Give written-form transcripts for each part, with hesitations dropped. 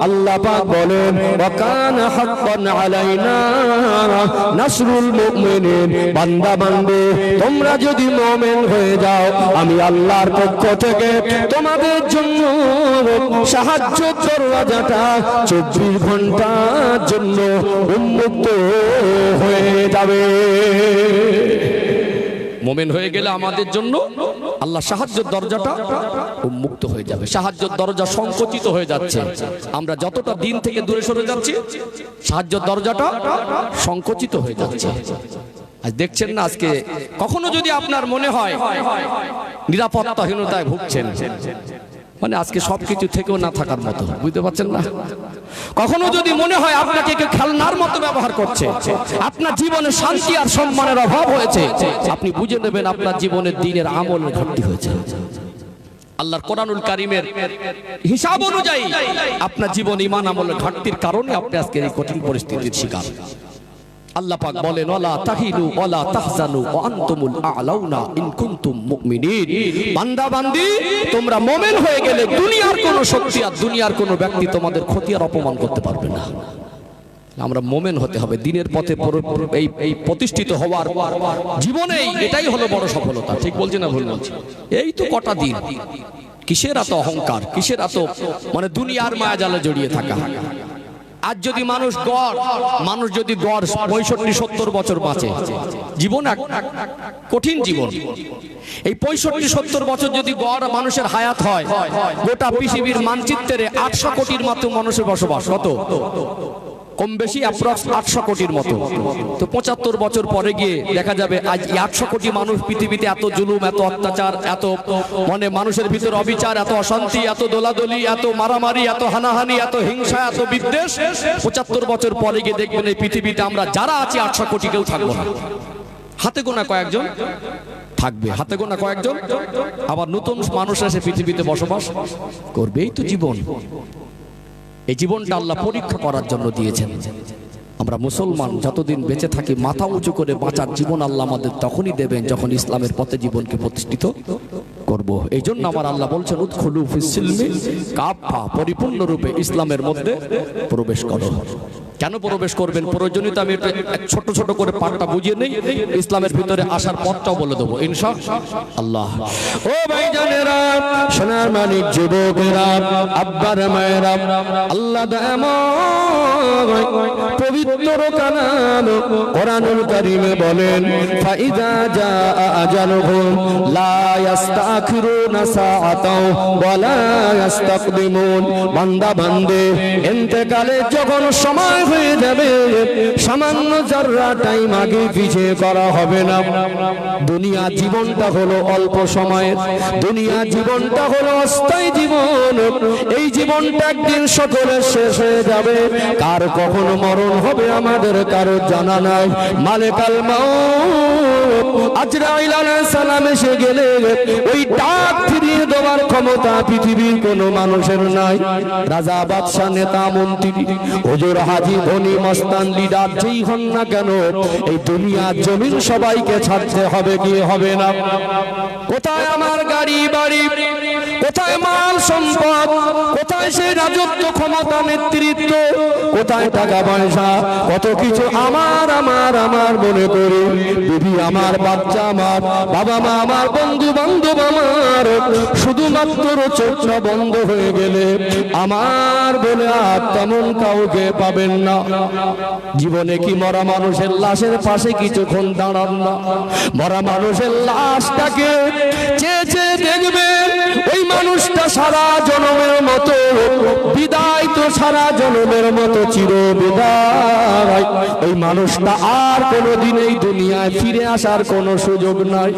আল্লাহ পাক বলেন ওয়া কানা হাক্কান আলাইনা নাসরুল মুমিনিন। বান্দা বান্দী তোমরা যদি মুমিন হয়ে যাও আমি আল্লাহর পক্ষ থেকে তোমাদের জন্য সাহায্যের দরওয়াজাটা 24 ঘন্টার জন্য উন্মুক্ত হয়ে যাবে। মুমিন হয়ে গেলে আমাদের জন্য আল্লাহ সাহায্যের দরজাটা উন্মুক্ত হয়ে যাবে। সাহায্যের দরজা সংকুচিত হয়ে যাচ্ছে, আমরা যতটা দিন থেকে দূরে সরে যাচ্ছি সাহায্যের দরজাটা সংকুচিত হয়ে যাচ্ছে। আজ দেখছেন না, আজকে কখনো যদি আপনার মনে হয় নিরাপত্তাহীনতায় ভুগছেন, মানে আজকে সবকিছু থেকেও না থাকার মতো, বুঝতে পারছেন না? কখনো যদি মনে হয় আপনাকে কেউ খেলনার মতো ব্যবহার করছে, আপনার জীবনে শান্তি আর সম্মানের অভাব হয়েছে, আপনি বুঝে নেবেন আপনার জীবনের দিনের আমলের ঘাটতি হয়েছে। আল্লাহর কোরআনুল কারীমের হিসাব অনুযায়ী আপনার জীবন ঈমান আমলের ঘাটতির কারণে আপনি আজকে এই কঠিন পরিস্থিতির শিকার। আল্লাহ পাক বলেন ওয়ালা তাহিনু ওয়ালা তাহজানু ওয়া আনতুমুল আ'লাউনা ইন কুনতুম মুমিনিন। বান্দা বান্দি তোমরা মুমিন হয়ে গেলে দুনিয়ার কোনো শক্তি আর দুনিয়ার কোনো ব্যক্তি তোমাদের ক্ষতি আর অপমান করতে পারবে না। আমরা মুমিন হতে হবে, দিনের পথে এই প্রতিষ্ঠিত হওয়ার জীবনেই এটাই হলো বড় সফলতা। ঠিক বলছি না ভুল বলছি? এই তো কটা দিন, কিসের এত অহংকার, কিসের এত মানে দুনিয়ার মায়াজালে জড়িয়ে থাকা। আজ যদি মানুষ যদি গড় 65-70 বছর বাঁচে, জীবন এক কঠিন জীবন। এই 65-70 বছর যদি গড় মানুষের হায়াত হয়, গোটা পৃথিবীর মানচিত্রে 800 কোটির মতো মানুষের বসবাস, কত কম বেশি অ্যাপ্রক্স 800 কোটির মতো। তো 75 বছর পরে গিয়ে দেখা যাবে আজ 800 কোটি মানুষ পৃথিবীতে এত জুলুম, এত অত্যাচার, এত মানে মানুষের ভিতরে অবিচার, এত অশান্তি, এত দোলাদলি, এত মারামারি, এত হানাহানি, এত হিংসা, এত বিদ্বেষ। 75 বছর পরে গিয়ে দেখবেন এই পৃথিবীতে আমরা যারা আছি 800 কোটি কেউ থাকবো না, হাতে গোনা কয়েকজন থাকবে, হাতে গোনা কয়েকজন। আবার নতুন মানুষ এসে পৃথিবীতে বসবাস করবে। এই তো জীবন। এই জীবনটা আল্লাহ পরীক্ষা করার জন্য দিয়েছেন। আমরা মুসলমান যতদিন বেঁচে থাকি মাথা উঁচু করে বাঁচার জীবন আল্লাহ আমাদের তখনই দেবেন যখন ইসলামের পথে জীবনকে প্রতিষ্ঠিত করব। এই জন্য আমার আল্লাহ বলছেন উদখুলু ফিস সিলমি কাফা, পরিপূর্ণরূপে ইসলামের মধ্যে প্রবেশ করো। কেন প্রবেশ করবেন প্রয়োজনীয়তা আমি ছোট ছোট করে পাঠটা বুঝিয়ে নেই, ইসলামের ভিতরে আসার পথটাও বলে দেবো ইনশাআল্লাহ। ও ভাইজানেরা, সোনার মানিক যুবকেরা, আব্বার মায়েরা, আল্লাহ পবিত্র কালাম কোরআনুল কারীমে বলেন ফাইদা জাআ আজালুহুম লা ইস্তাখিরুনা সাআতাও ওয়া লা ইস্তাকদিমুন। বান্দা বান্দে ইন্তেকালের যখন সময় হয়ে যাবে, সামান্য যারা টাইম আগে পিছিয়ে করা হবে না। দুনিয়া জীবনটা হলো অল্প সময়ের, দুনিয়া জীবনটা হলো অস্থায়ী জীবন। এই জীবনটা একদিন সকলের শেষ হয়ে যাবে। কার কখন মরণ হবে আমাদের কারো জানা নাই। মালিকাল মাউত আজরাইল আলাইহিস সালাম এসে গেলে ওই ডাক ফিরিয়ে দেওয়ার ক্ষমতা পৃথিবীর কোনো মানুষের নাই। রাজা বাদশা নেতা মন্ত্রী হুজুর হাজী ধনী মস্তান লিডার যেই হন না কেন, এই দুনিয়ার জমিন সবাইকে ছাড়তে হবে কি হবে না? কোথায় আমার গাড়ি বাড়ি, কোথায় মাল সম্পদ, কোথায় সেই রাজত্ব ক্ষমতা নেতৃত্ব, কোথায় টাকা পয়সা, কত কিছু আমার আমার আমার মনে করি। বিবি আমার, বাচ্চা আমার, বাবা মা আমার, বন্ধু বান্ধব আমার, শুধুমাত্র চোখটা বন্ধ হয়ে গেলে আমার বলে আর তেমন কাউকে পাবেন না। জীবনে কি মরা মানুষের লাশের পাশে কিছুক্ষণ দাঁড়ান না? মরা মানুষের লাশটাকে চেয়ে চেয়ে দেখবেন, ওই মানুষটা সারা জনমের মতো বিদায়, তো সারা জনমের মতো চির বিদায়। ওই মানুষটা আর কোনোদিন এই দুনিয়ায় ফিরে আসার কোনো সুযোগ নাই।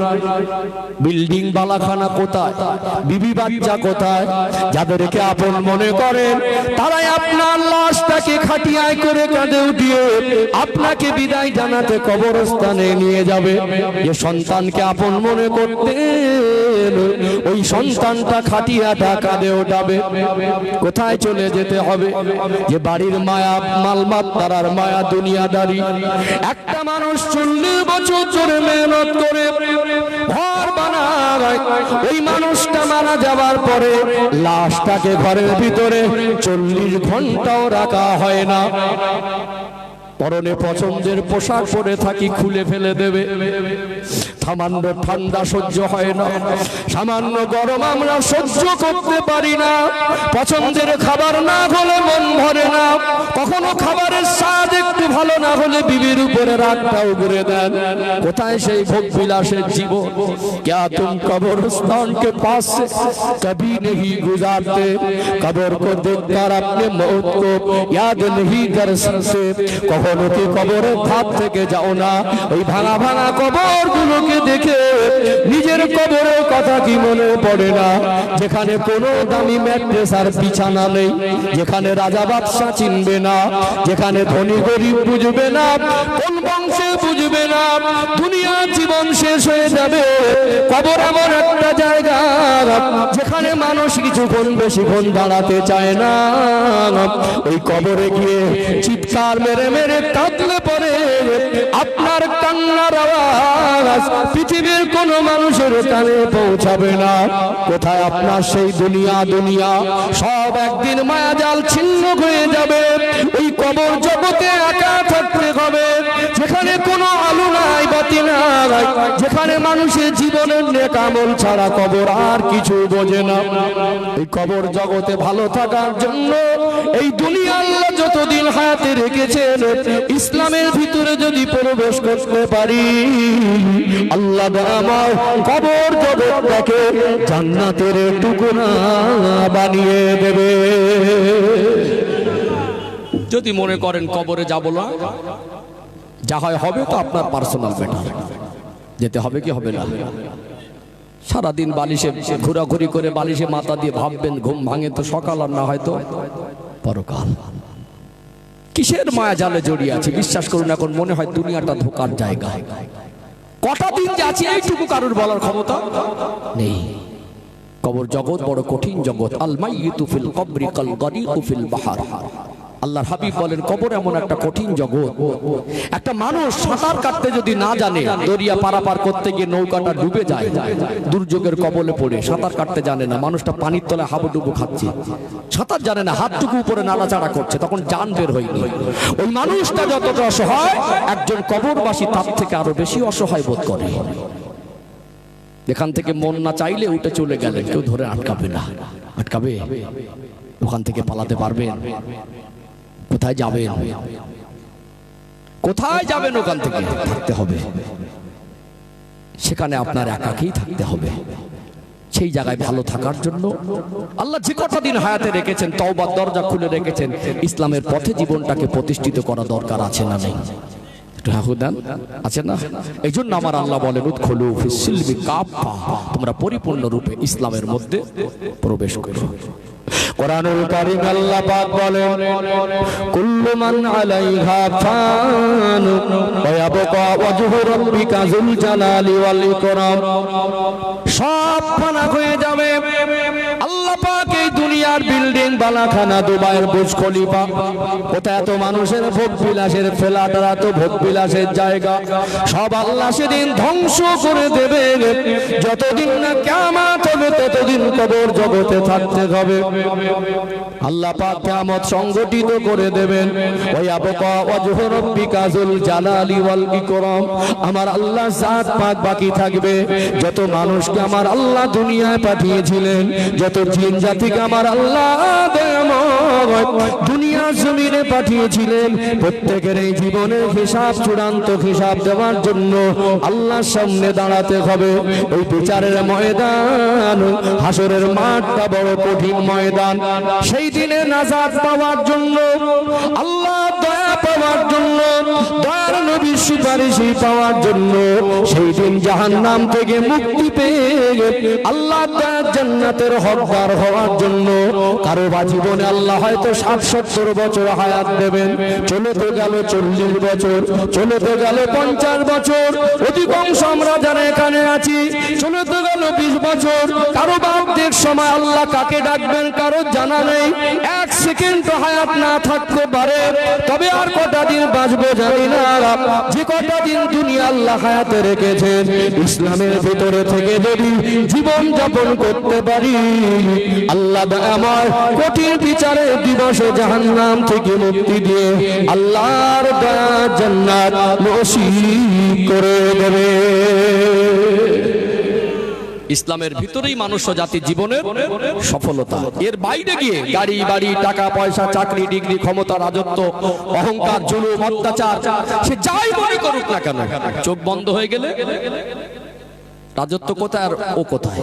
বিল্ডিং বালাখানা কোথায়, বিবি বাচ্চা কোথায়, যাদেরকে আপন মনে করেন তারাই আপনার লাশটাকে খাটিয়ায় করে কাঁধে উঠিয়ে আপনাকে বিদায় জানাতে কবরস্থানে নিয়ে যাবে। যে সন্তানকে আপন মনে করতেন, ওই সন্তানটা খাটিয়াটা কাঁধে ওঠাবে। কোথায় চলে যেতে হবে? যে বাড়ির মায়া, মালমাত্তার মায়া, দুনিয়াদারি। একটা মানুষ 40 বছর ধরে মেহনত করে ঘর বানায়, ওই মানুষটা মানুষটা মারা যাওয়ার পরে লাশটাকে ঘরের ভিতরে 40 ঘন্টাও রাখা হয় না। পরনে পছন্দের পোশাক পরে থাকি, খুলে ফেলে দেবে। সামান্য ঠান্ডা সহ্য হয় না, সামান্য গরম আমরা সহ্য করতে পারি না। পছন্দের খাবার না হলে মন ভরে না। কখনো খাবারের স্বাদ একটু ভালো না হলে বিবির উপরে রাগটা উগরে দেন। কোথায় সেই ভোগ বিলাসের জীবন? क्या तुम कब्रिस्तान के पास से कभी नहीं गुजारते? कब्र को देखकर अपने मौत को याद नहीं कर सकते? কখনো কি কবরের ধার থেকে যাও না? ওই ভাঙা ভাঙা কবরগুলোকে দেখে নিজের কবরের কথা কি মনে পড়ে না? যেখানে কোনো দামি ম্যাট্রেস আর বিছানা নেই, যেখানে রাজা বাদশা চিনবে না, যেখানে ধনী গরিব বুঝবে না, কোন বংশে বুঝবে না, দুনিয়া জীবন শেষ হয়ে যাবে। কবর এমন একটা জায়গা যেখানে মানুষ কিছুক্ষণ বেশিক্ষণ দাঁড়াতে চায় না। ওই কবরে গিয়ে চিৎকার মেরে মেরে কাঁদলে পরে আপনার কান্নার আওয়াজ পৃথিবীর কোন মানুষের কানে পৌঁছাবে না। কোথায় আপনার সেই দুনিয়া? দুনিয়া সব একদিন মায়াজাল ছিন্ন হয়ে যাবে। ওই কবর জগতে একা থাকতে হবে, যেখানে কোনো আলো নাই, বাতি নাই, যেখানে মানুষের জীবনের নেক আমল ছাড়া কবর আর কিছু বোঝে না। এই কবর জগতে ভালো থাকার জন্য এই দুনিয়া আল্লাহ যতদিন হায়াতে রেখেছেন, ইসলামের ভিতরে যদি প্রবেশ করতে পারি, আল্লাহ আমার কবর জগৎটাকে জান্নাতের টুকরা বানিয়ে দেবে। যদি মনে করেন কবরে যাব না, যা হয় হবে, তো আপনার পার্সোনাল ম্যাটার। যেতে হবে কি হবে না? সারাদিন বালিশে ঘোরাঘুরি করে বালিশে মাথা দিয়ে ভাববেন, ঘুম ভাঙে তো সকাল, আর না হয়তো পরকাল। কিসের মায়া জালে জড়িয়ে আছে? বিশ্বাস করুন, এখন মনে হয় দুনিয়াটা ধোকার জায়গা। কটা দিন যে আছে এইটুকু কারোর বলার ক্ষমতা নেই। কবর জগৎ বড় কঠিন জগৎ। আল মাইয়িতু ফিল কবরি কাল গারিকু ফিল বাহর। আল্লাহর হাবিব বলেন, কবর এমন একটা কঠিন জগৎ। একটা মানুষ সাঁতার কাটতে যদি না জানে, দরিয়া পারাপার করতে গিয়ে নৌকাটা ডুবে যায়, দুর্যোগের কবলে পড়ে সাঁতার কাটতে জানে না, মানুষটা পানির তলায় হাবুডুবু খাচ্ছে, সাঁতার জানে না, হাতটুকু উপরে নাড়াচাড়া করছে, তখন জান বের হয়নি। ওই মানুষটা যতটা অসহায়, একজন কবরবাসী তার থেকে আরো বেশি অসহায় বোধ করে। এখান থেকে মন না চাইলে উঠে চলে গেলে কেউ ধরে আটকাবে না। আটকাবে? ওখান থেকে পালাতে পারবেন? কোথায় যাবেন? কোথায় যাবেন? ওখান থেকে থাকতে হবে, সেখানে আপনার একাকেই থাকতে হবে। সেই জায়গায় ভালো থাকার জন্য আল্লাহ যে কটা দিন হায়াতে রেখেছেন, তওবার দরজা খুলে রেখেছেন। ইসলামের পথে জীবনটাকে প্রতিষ্ঠিত করা দরকার আছে না নেই? আছে না? এই জন্য আমার আল্লাহ বলেন, উদখুলু ফিস সিলমি কাফা, তোমরা পরিপূর্ণ রূপে ইসলামের মধ্যে প্রবেশ করো। কোরআনুল কারীম আল্লাহ পাক বলেন, কুল্লু মান আলাইহা ফান ওয়া ইয়াবকা ওয়াজহু রাব্বিকা যুল জালালি ওয়াল ইকরাম। সব ফানা হয়ে যাবে। আল্লাহ পাক এই দুনিয়ার বিল্ডিং বালাখানা, দুবাইয়ের বুর্জ খলিফা, কোথায় এত মানুষের ভোগ বিলাসের ফ্ল্যাট, আর এত ভোগ বিলাসের জায়গা, সব আল্লাহ সেদিন ধ্বংস করে দেবে। যতদিন না কিয়ামত হবে ততদিন কবর জগতে থাকতে হবে। আল্লাহ পাক কিয়ামত সংগঠিত করে দেবেন। ওয়া বাকা ওয়াজহু রাব্বিকা যুল জালালি ওয়াল ইকরাম। আমার আল্লাহ জাত পাক বাকি থাকবে। যত মানুষকে আমার আল্লাহ দুনিয়ায় পাঠিয়েছিলেন, যত জিন জাতিকে আমার আল্লাহ দয়াময় দুনিয়া জমিনে পাঠিয়েছিলেন, প্রত্যেকের এই জীবনের হিসাব, চূড়ান্ত হিসাব দেওয়ার জন্য আল্লাহর সামনে দাঁড়াতে হবে। ওই বিচারের ময়দান, হাসরের মাঠটা বড় কঠিন ময়দান। সেই দিনে নাজাত পাওয়ার জন্য, আল্লাহ দয়া পাওয়ার জন্য, দয়ার নবীর সুপারিশি পাওয়ার জন্য, সেই দিন জাহান্নাম থেকে মুক্তি পেয়ে আল্লাহ দয়ার জান্নাতের হকদার হওয়ার জন্য কারো বা জীবনে আল্লাহ হয়তো 60-70 বছর হায়াত দেবেন। চলে তো গেল 40 বছর, চলে তো গেল 50 বছর, অধিকাংশ আমরা যারা এখানে আছি চলে তো গেল 20 বছর। কারো বাপদের সময় আল্লাহ কাকে ডাকবেন কারো জানা নেই। 1 সেকেন্ড হায়াত না থাকতে পারে, তবে আর কটা দিন বাঁচবো জানি না, যে কটা দিন দুনিয়া আল্লাহ হায়াতে রেখেছেন, ইসলামের ভিতরে থেকে যদি জীবন যাপন করতে পারি, আল্লাহ আমার কঠিন বিচারের দিবসে জাহান্নাম থেকে মুক্তি দিয়ে আল্লাহর দয়া জান্নাত নসিব করে দেবে। ইসলামের ভিতরেই মানুষ জাতির জীবনের সফলতা। এর বাইরে গিয়ে গাড়ি বাড়ি টাকা পয়সা চাকরি ডিগ্রি ক্ষমতা রাজত্ব অহংকার জুলুম অত্যাচার সে যাই মনে করুক না কেন, চোখ বন্ধ হয়ে গেলে রাজত্ব কোথায় আর ও কোথায়,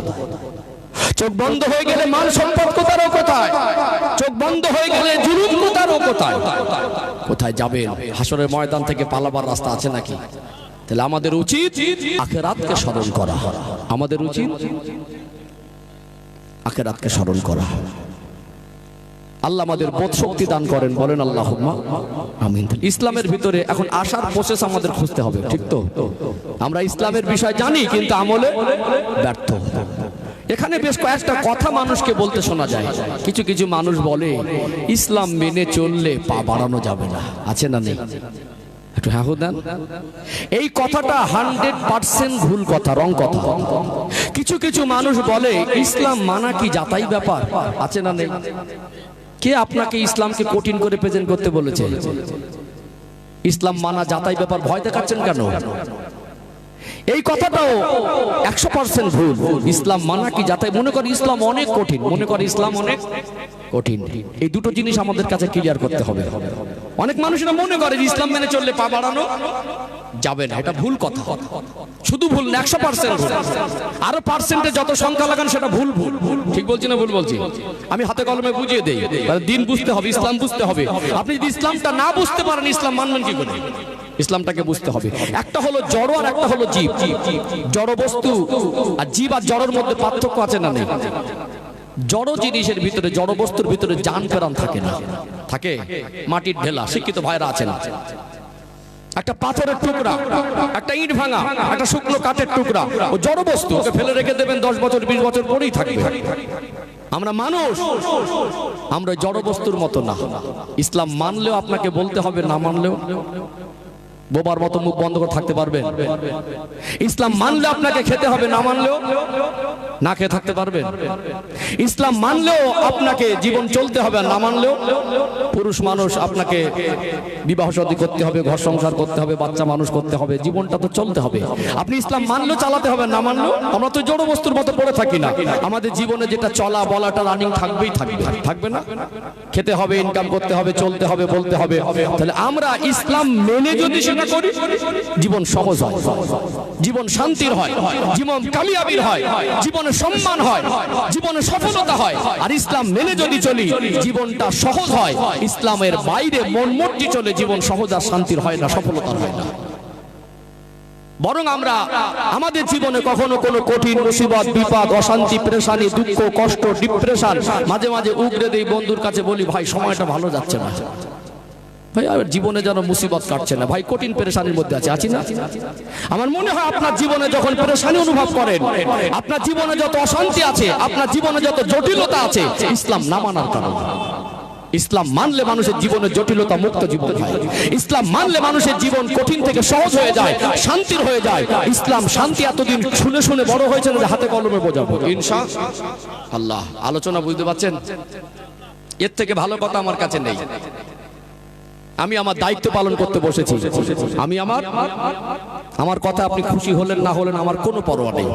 চোখ বন্ধ হয়ে গেলে মাল সম্পদ কোথায় ও কোথায়, চোখ বন্ধ হয়ে গেলে জুলুম কোথায় ও কোথায়, কোথায় যাবেন? হাসরের ময়দান থেকে পালাবার রাস্তা আছে নাকি? তাহলে আমাদের উচিত আখিরাতকে স্মরণ করা, আমাদের উচিত আখিরাতকে স্মরণ করা। আল্লাহ আমাদের বোধ শক্তি দান করেন, বলেন আল্লাহুম্মা আমিন। ইসলামের ভিতরে এখন আসার প্রসেস আমাদের খুঁজতে হবে, ঠিক তো? আমরা ইসলামের বিষয় জানি কিন্তু আমলে ব্যর্থ। এখানে বেশ কয়েকটা কথা মানুষকে বলতে শোনা যায়। কিছু কিছু মানুষ বলে ইসলাম মেনে চললে পা বাড়ানো যাবে না, আছে না নেই? একটু হ্যাঁ দেন। এই কথাটা 100% ভুল কথা, রং কথা। কিছু কিছু মানুষ বলে ইসলাম মানা কি যাতাই ব্যাপার, আছে না নেই? কে আপনাকে ইসলামকে কঠিন করে প্রেজেন্ট করতে বলেছে? ইসলাম মানা যাতাই ব্যাপার, ভয় দেখাচ্ছেন কেন? এই কথাটাও 100% ভুল। ইসলাম মানা কি যাতাই, মনে করে ইসলাম অনেক কঠিন, মনে করে ইসলাম অনেক কঠিন। এই দুটো জিনিস আমাদের কাছে ক্লিয়ার করতে হবে। অনেক মানুষেরা মনে করে ইসলাম মেনে চললে পা বাড়ানো যাবে না, এটা ভুল কথা। শুধু ভুল না, 100% ভুল। আরো পার্সেন্টে যত সংখ্যা লাগান সেটা ভুল ভুল। ঠিক বলছি না ভুল বলছি? আমি হাতে কলমে বুঝিয়ে দেই। দিন বুঝতে হবে, ইসলাম বুঝতে হবে। আপনি যদি ইসলামটা না বুঝতে পারেন ইসলাম মানবেন কি করে? ইসলামটাকে বুঝতে হবে। একটা হলো জড় আর একটা হলো জীব। জড় বস্তু আর জীব আর জড়ের মধ্যে পার্থক্য আছে না নেই? জড় জিনিসের ভিতরে, জড় বস্তুর ভিতরে জান প্রাণ থাকে না, থাকে মাটির ঢেলা। শিক্ষিত ভাইরা আছেন, একটা পাথরের টুকরা, একটা ইট ভাঙা, একটা শুকনো কাঠের টুকরা, ও জড় বস্তু, ওকে ফেলে রেখে দেবেন 10 বছর 20 বছর পরেই থাকবে। আমরা মানুষ, আমরা জড় বস্তুর মতো না। ইসলাম মানলেও আপনাকে বলতে হবে, না মানলেও বোবার মতো মুখ বন্ধ করে থাকতে পারবেন? ইসলাম মানলে আপনাকে খেতে হবে, না মানলেও না খেয়ে থাকতে পারবেন? ইসলাম মানলেও আপনাকে জীবন চলতে হবে, না মানলেও পুরুষ মানুষ আপনাকে বিবাহ শাদী করতে হবে, ঘর সংসার করতে হবে, বাচ্চা মানুষ করতে হবে, জীবনটা তো চলতে হবে। আপনি ইসলাম মানলেও চালাতে হবে, না মানলেও। আমরা তো জড় বস্তুর মতো পড়ে থাকি না, আমাদের জীবনে যেটা চলা বলাটা রানিং থাকবেই থাকবে, থাকবে না? খেতে হবে, ইনকাম করতে হবে, চলতে হবে, বলতে হবে। তাহলে আমরা ইসলাম মেনে যদি সেটা করি, জীবন সহজ হয়, জীবন শান্তির হয়, জীবন কামিয়াবির হয়, জীবনে সম্মান হয়, জীবনে সফলতা হয়। আর ইসলাম মেনে যদি চলি জীবনটা সহজ হয়। ইসলামের বাইরে মন মর্জি চলে জীবন সহজ আর শান্তির হয় না, সফলতার হয় না। বরং আমরা আমাদের জীবনে কখনো কোনো কঠিন মুসিবত, বিপদ, অশান্তি, পেরেশানি, দুঃখ, কষ্ট, ডিপ্রেশন, মাঝে মাঝে উগরে দেই, বন্ধুর কাছে বলি ভাই সময়টা ভালো যাচ্ছে না, ভাই আমার জীবনে যেন মুসিবত কাটছে না, ভাই কঠিন পেরেশানির মধ্যে আছি না? আমার মনে হয় আপনার জীবনে যখন পেরেশানি অনুভব করেন, আপনার জীবনে যত অশান্তি আছে, আপনার জীবনে যত জটিলতা আছে, ইসলাম না মানার কারণে। ইসলাম মানলে মানুষের জীবনে জটিলতা মুক্ত জীবন হয়। ইসলাম মানলে মানুষের জীবন কঠিন থেকে সহজ হয়ে যায়, শান্তির হয়ে যায়। ইসলাম শান্তি এতদিন শুনে শুনে বড় হয়েছে না যে হাতে কলমে বোঝাবো ইনশাআল্লাহ। আলোচনা বুঝতে পারছেন? এর থেকে ভালো কথা আমার কাছে নেই। আমি আমার দায়িত্ব পালন করতে বসেছি। আমি আমার কথা আপনি খুশি হলেন না হলেন আমার কোনো পরোয়া নেই।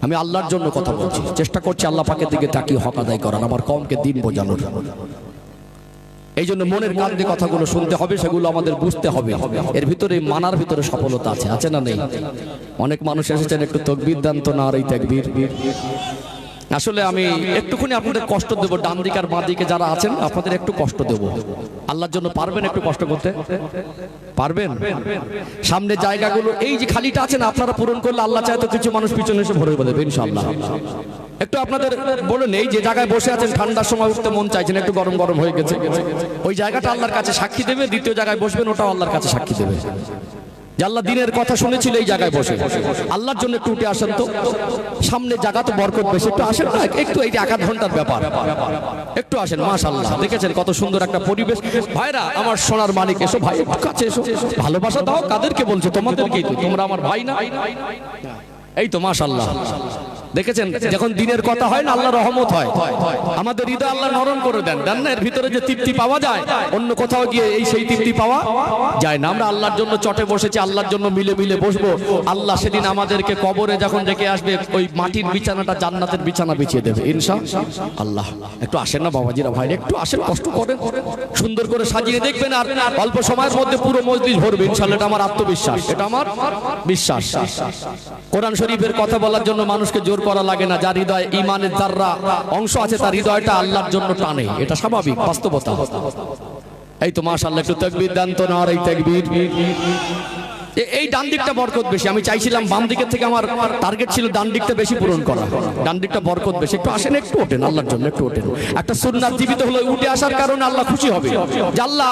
আমি আল্লাহর জন্য কথা বলছি, চেষ্টা করছি আল্লাহ পাকের দিকে তাকিয়ে হক আদায় করার, আমার কওমকে দিন বোঝানোর। এই জন্য মনের কান দিয়ে কথাগুলো শুনতে হবে, সেগুলো আমাদের বুঝতে হবে। এর ভিতরে মানার ভিতরে সফলতা আছে, আছে না নেই? অনেক মানুষ এসেছেন, একটু তাকবীর দেন তো, না আর এই তাকবীর। আসলে আমি একটুখানি আপনাদের কষ্ট দেবো, ডান দিক আর বাঁ দিকে যারা আছেন আপনাদের একটু কষ্ট দেবো। আল্লাহর জন্য পারবেন একটু কষ্ট করতে? পারবেন? সামনে জায়গাগুলো এই যে খালিটা আছে না, আপনারা পূরণ করলে আল্লাহ চায় তো কিছু মানুষ পিছনে এসে ভরে দেবে ইনশাআল্লাহ। একটু আপনাদের বলে নেই, যে জায়গায় বসে আছেন ঠান্ডার সময় উঠতে মন চাইছেন, একটু গরম গরম হয়ে গেছে, ওই জায়গাটা আল্লাহর কাছে সাক্ষী দেবে। দ্বিতীয় জায়গায় বসবেন, ওটাও আল্লাহর কাছে সাক্ষী দেবে। যে আল্লাহ দিনের কথা শুনেছিল এই জায়গায় বসে, আল্লাহর জন্য একটু উঠে আসেন তো, সামনে জায়গা তো বরকত বেশি, একটু আসেন না, একটু এই যে 1/2 ঘন্টার ব্যাপার, একটু আসেন। মাশাআল্লাহ, দেখেছেন কত সুন্দর একটা পরিবেশ। ভাইরা আমার সোনার মানিক, এসো ভাই, একটু কাছে এসো, ভালোবাসা দাও। কাদেরকে বলছো? তোমাদেরকেই তো, তোমরা আমার ভাই না? এই তো মাশাআল্লাহ, দেখেছেন যখন দিনের কথা হয় না আল্লাহ রহমত হয়, আমাদের হৃদয় আল্লাহ নরম করে দেন, দেন না? এর ভিতরে যে তৃপ্তি পাওয়া যায় অন্য কোথাও গিয়ে এই সেই তৃপ্তি পাওয়া যায় না। আমরা আল্লাহর জন্য চটে বসেছি, আল্লাহর জন্য মিলে মিলে বসবো। আল্লাহ সেদিন আমাদেরকে কবরে যখন রেখে আসবে ওই মাটির বিছানাটা জান্নাতের বিছানা বিছিয়ে দেবে ইনশাআল্লাহ। একটু আসেন না বাবাজিরা, ভাই একটু আসেন, কষ্ট করেন, সুন্দর করে সাজিয়ে দেখবেন আর অল্প সময়ের মধ্যে পুরো মসজিদ ভরবে ইনশাআল্লাহ। এটা আমার আত্মবিশ্বাস, এটা আমার বিশ্বাস। কোরআন শরীফের কথা বলার জন্য মানুষকে জোর করা লাগে না। যার হৃদয় ঈমানের যাররা অংশ আছে তার হৃদয়টা আল্লাহর জন্য টানে, এটা স্বাভাবিক বাস্তবতা। এই তো মাশাআল্লাহ, একটু তাকবীর দেন তো, নারে তাকবীর। এই ডান দিকটা বরকত বেশি, আমি চাইছিলাম বাম দিকের থেকে, আমার টার্গেট ছিল ডান দিকটা বেশি পূরণ করা, ডান দিকটা বরকত বেশি। একটু আসেন, একটু ওঠেন আল্লাহর জন্য, একটু ওঠেন। একটা সুন্নাত জীবিত হলো, উঠে আসার কারণে আল্লাহ খুশি হবে যে আল্লাহ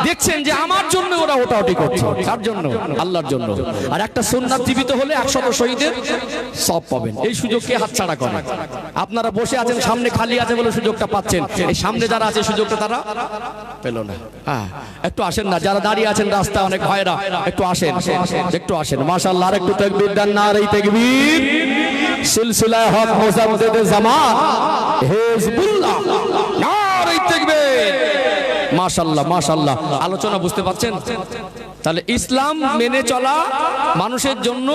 দেখছেন যে আমার জন্য ওরা ওঠাউঠি করছে, কার জন্য? আল্লাহর জন্য। আর একটা সুন্নাত জীবিত হলে 100 শহীদের সওয়াব পাবেন। এই সুযোগকে হাতছাড়া করে। আপনারা বসে আছেন, সামনে খালি আছে বলে সুযোগটা পাচ্ছেন, এই সামনে যারা আছে সুযোগটা তারা পেল না। হ্যাঁ, একটু আসেন না, যারা দাঁড়িয়ে আছেন রাস্তায় অনেক ভাইরা, একটু আসেন, একটু আসেন। মাশাআল্লাহ, আর একটু তাকবীর দেন, নারে তাকবীর। সিলসিলায়ে হক মুজাদ্দিদে জামান হিজবুল্লাহ, নারে তাকবীর। মাশাআল্লাহ মাশাআল্লাহ, আলোচনা বুঝতে পারছেন? তাহলে ইসলাম মেনে চলা মানুষের জন্য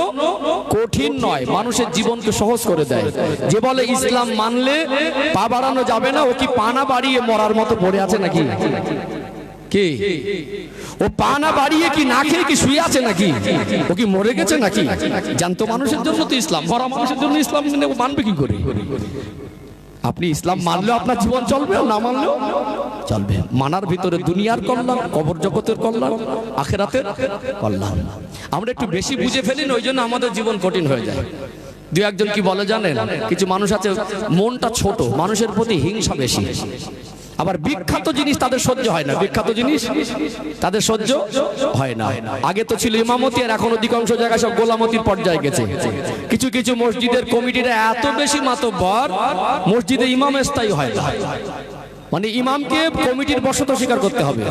কঠিন নয়, মানুষের জীবনকে সহজ করে দেয়। যে বলে ইসলাম মানলে পা বাড়ানো যাবে না, ও কি পা না বাড়িয়ে মরার মতো পড়ে আছে নাকি? কি ও পা না বাড়িয়ে কি না খেয়ে কি শুয়ে আছে নাকি? ও কি মরে গেছে নাকি? জানতো মানুষের জন্য তো ইসলাম, মরা মানুষের জন্য ইসলাম মানবে কি করে? আপনি ইসলাম মানলেও আপনার জীবন চলবে, না মানলেও চলবে। মানার ভিতরে দুনিয়ার কল্যাণ, কবর জগতের কল্যাণ, আখিরাতের কল্যাণ। আমরা একটু বেশি বুঝে ফেলি না, ওই জন্য আমাদের জীবন কঠিন হয়ে যায়। দু একজন কি বলে জানেন, কিছু মানুষ আছে মনটা ছোট, মানুষের প্রতি হিংসা বেশি। আবার বিখ্যাত জিনিস তাদের সহ্য হয় না, বিখ্যাত জিনিস তাদের সহ্য হয় না। আগে তো ছিল ইমামতি, আর এখন অধিকাংশ জায়গায় সব গোলামতির পর্যায়ে গেছে। কিছু কিছু মসজিদের কমিটিরা এত বেশি মাতব্বর, মসজিদে ইমাম স্থায়ী হয় না। মানে ইমামকে কমিটির বশত স্বীকার করতে হবে।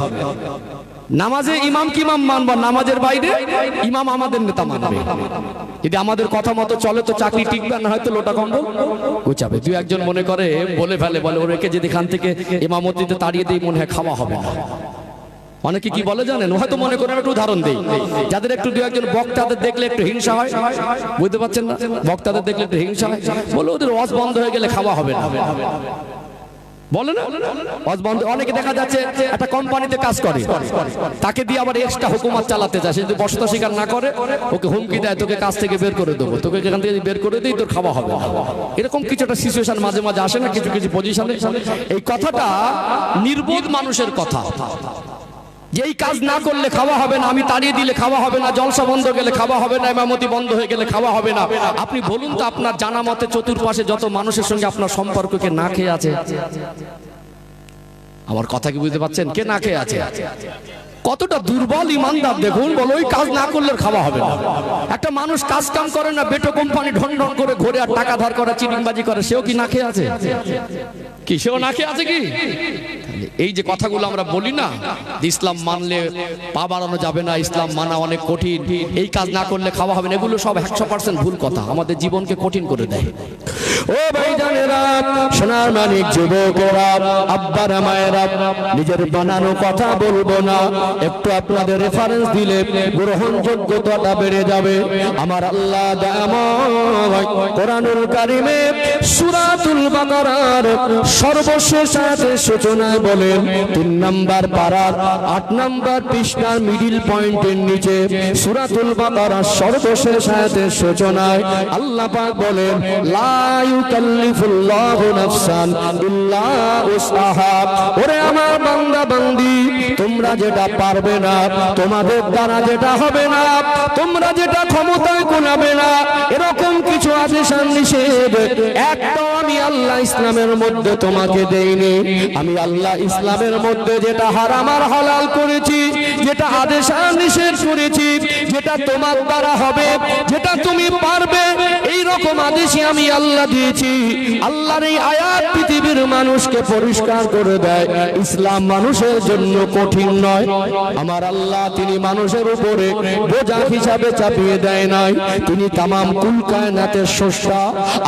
নামাজে ইমাম কি ইমাম মানব, নামাজের বাইরে ইমাম আমাদের নেতা মানবে। যদি আমাদের কথা মতো চলে তো চাকরি টিকবে, না হয়তো লোটা কম্বল গুছাবে। দুই একজন মনে করে বলে ফেলে, বলে ওরেকে যদি এখান থেকে ইমামতিতে তাড়িয়ে দিই মনে হয় খাওয়া হবে না। অনেকে কি বলে জানেন, হয়তো মনে করেন, একটু উদাহরণ দেই, যাদের একটু দু একজন বক্তাদের দেখলে একটু হিংসা হয়, বুঝতে পারছেন না? বক্তাদের দেখলে একটু হিংসা হয়, বলে ওদের ওয়াজ বন্ধ হয়ে গেলে খাওয়া হবে না, বলে না? অনেকে দেখা যাচ্ছে একটা কোম্পানিতে কাজ করে, তাকে দিয়ে আবার এক্সট্রা হুকুমত চালাতে চায়। সে যদি বসতা স্বীকার না করে ওকে হুমকি দেয়, তোকে কাজ থেকে বের করে দেবো, তোকে এখান থেকে বের করে দিই, তোর খাওয়া হবে না। এরকম কিছু একটা সিচুয়েশন মাঝে মাঝে আসে না কিছু কিছু পজিশনে? এই কথাটা নির্বোধ মানুষের কথা, যে এই কাজ না করলে খাওয়া হবে না, আমি তাড়িয়ে দিলে খাওয়া হবে না, জলসা বন্ধ গেলে খাওয়া হবে না, ইমামতি বন্ধ হয়ে গেলে খাওয়া হবে না। আপনি বলুন তো, আপনার জানা মতে চতুর্পাশে যত মানুষের সঙ্গে আপনার সম্পর্ককে না খেয়ে আছে? আমার কথা কি বুঝতে পারছেন? কে না খেয়ে আছে? কতটা দুর্বল ইমানদার দেখুন, বলো ওই কাজ না করলে খাওয়া হবে না। একটা মানুষ কাজ কাম করে না, বেটো কোম্পানি ঢন ঢন করে ঘুরে আর টাকা ধার করে চিটিংবাজি করে, সেও কি না খেয়ে আছে? কি সেও না খেয়ে আছে কি? এই যে কথাগুলো আমরা বলি না, ইসলাম মানলে পা বাড়ানো যাবে না, ইসলাম মানা অনেক কঠিন, এই কাজ না করলে খাওয়া হবে না, এগুলো সব 100% ভুল কথা, আমাদের জীবনকে কঠিন করে দেয়। ও ভাইজানেরা, সোনার মানিক যুবকেরা, আব্বারা মায়েরা, নিজের বানানো কথা বলবো না, একটু আপনাদের রেফারেন্স দিলে গ্রহণযোগ্যতাটা বেড়ে যাবে। আমার আল্লাহ কোরআনুল কারিমে সূরাতুল বাকারার সর্বশেষ আয়াতের সূচনায় বলেন, 3 নম্বর পারার 8 নম্বর পৃষ্ঠার মিডল পয়েন্টের নিচে সূরাতুল বাকারার সর্বশেষ আয়াতের সূচনায় আল্লাহ পাক বলেন, লা ইউকাল্লিফুল্লাহু নাফসান ইল্লা উসআহা। ওরে আমার বান্দা বান্দি, তোমরা যেটা পারবে না, তোমাদের দ্বারা যেটা হবে না, তোমরা যেটা ক্ষমতায় কোনাবে না, এরকম কিছু আদেশ আর নিষেধ একটাও আমি আল্লাহ ইসলামের মধ্যে তোমাকে দেইনি। আমি আল্লাহ ইসলামের মধ্যে যেটা হারাম আর হালাল করেছি, যেটা আদেশ আর নিষেধ করেছি, যেটা তোমার দ্বারা হবে, যেটা তুমি পারবে, এই রকম আদেশই আমি আল্লাহ দিয়েছি। আল্লাহর এই আয়াত পৃথিবীর মানুষকে পরিষ্কার করে দেয়, ইসলাম মানুষের জন্য কঠিন নয়। আমার আল্লাহ তিনি মানুষের উপরে বোঝা হিসাবে চাপিয়ে দেয় নাই, তিনি তামাম কুল কায়নাতের স্রষ্টা।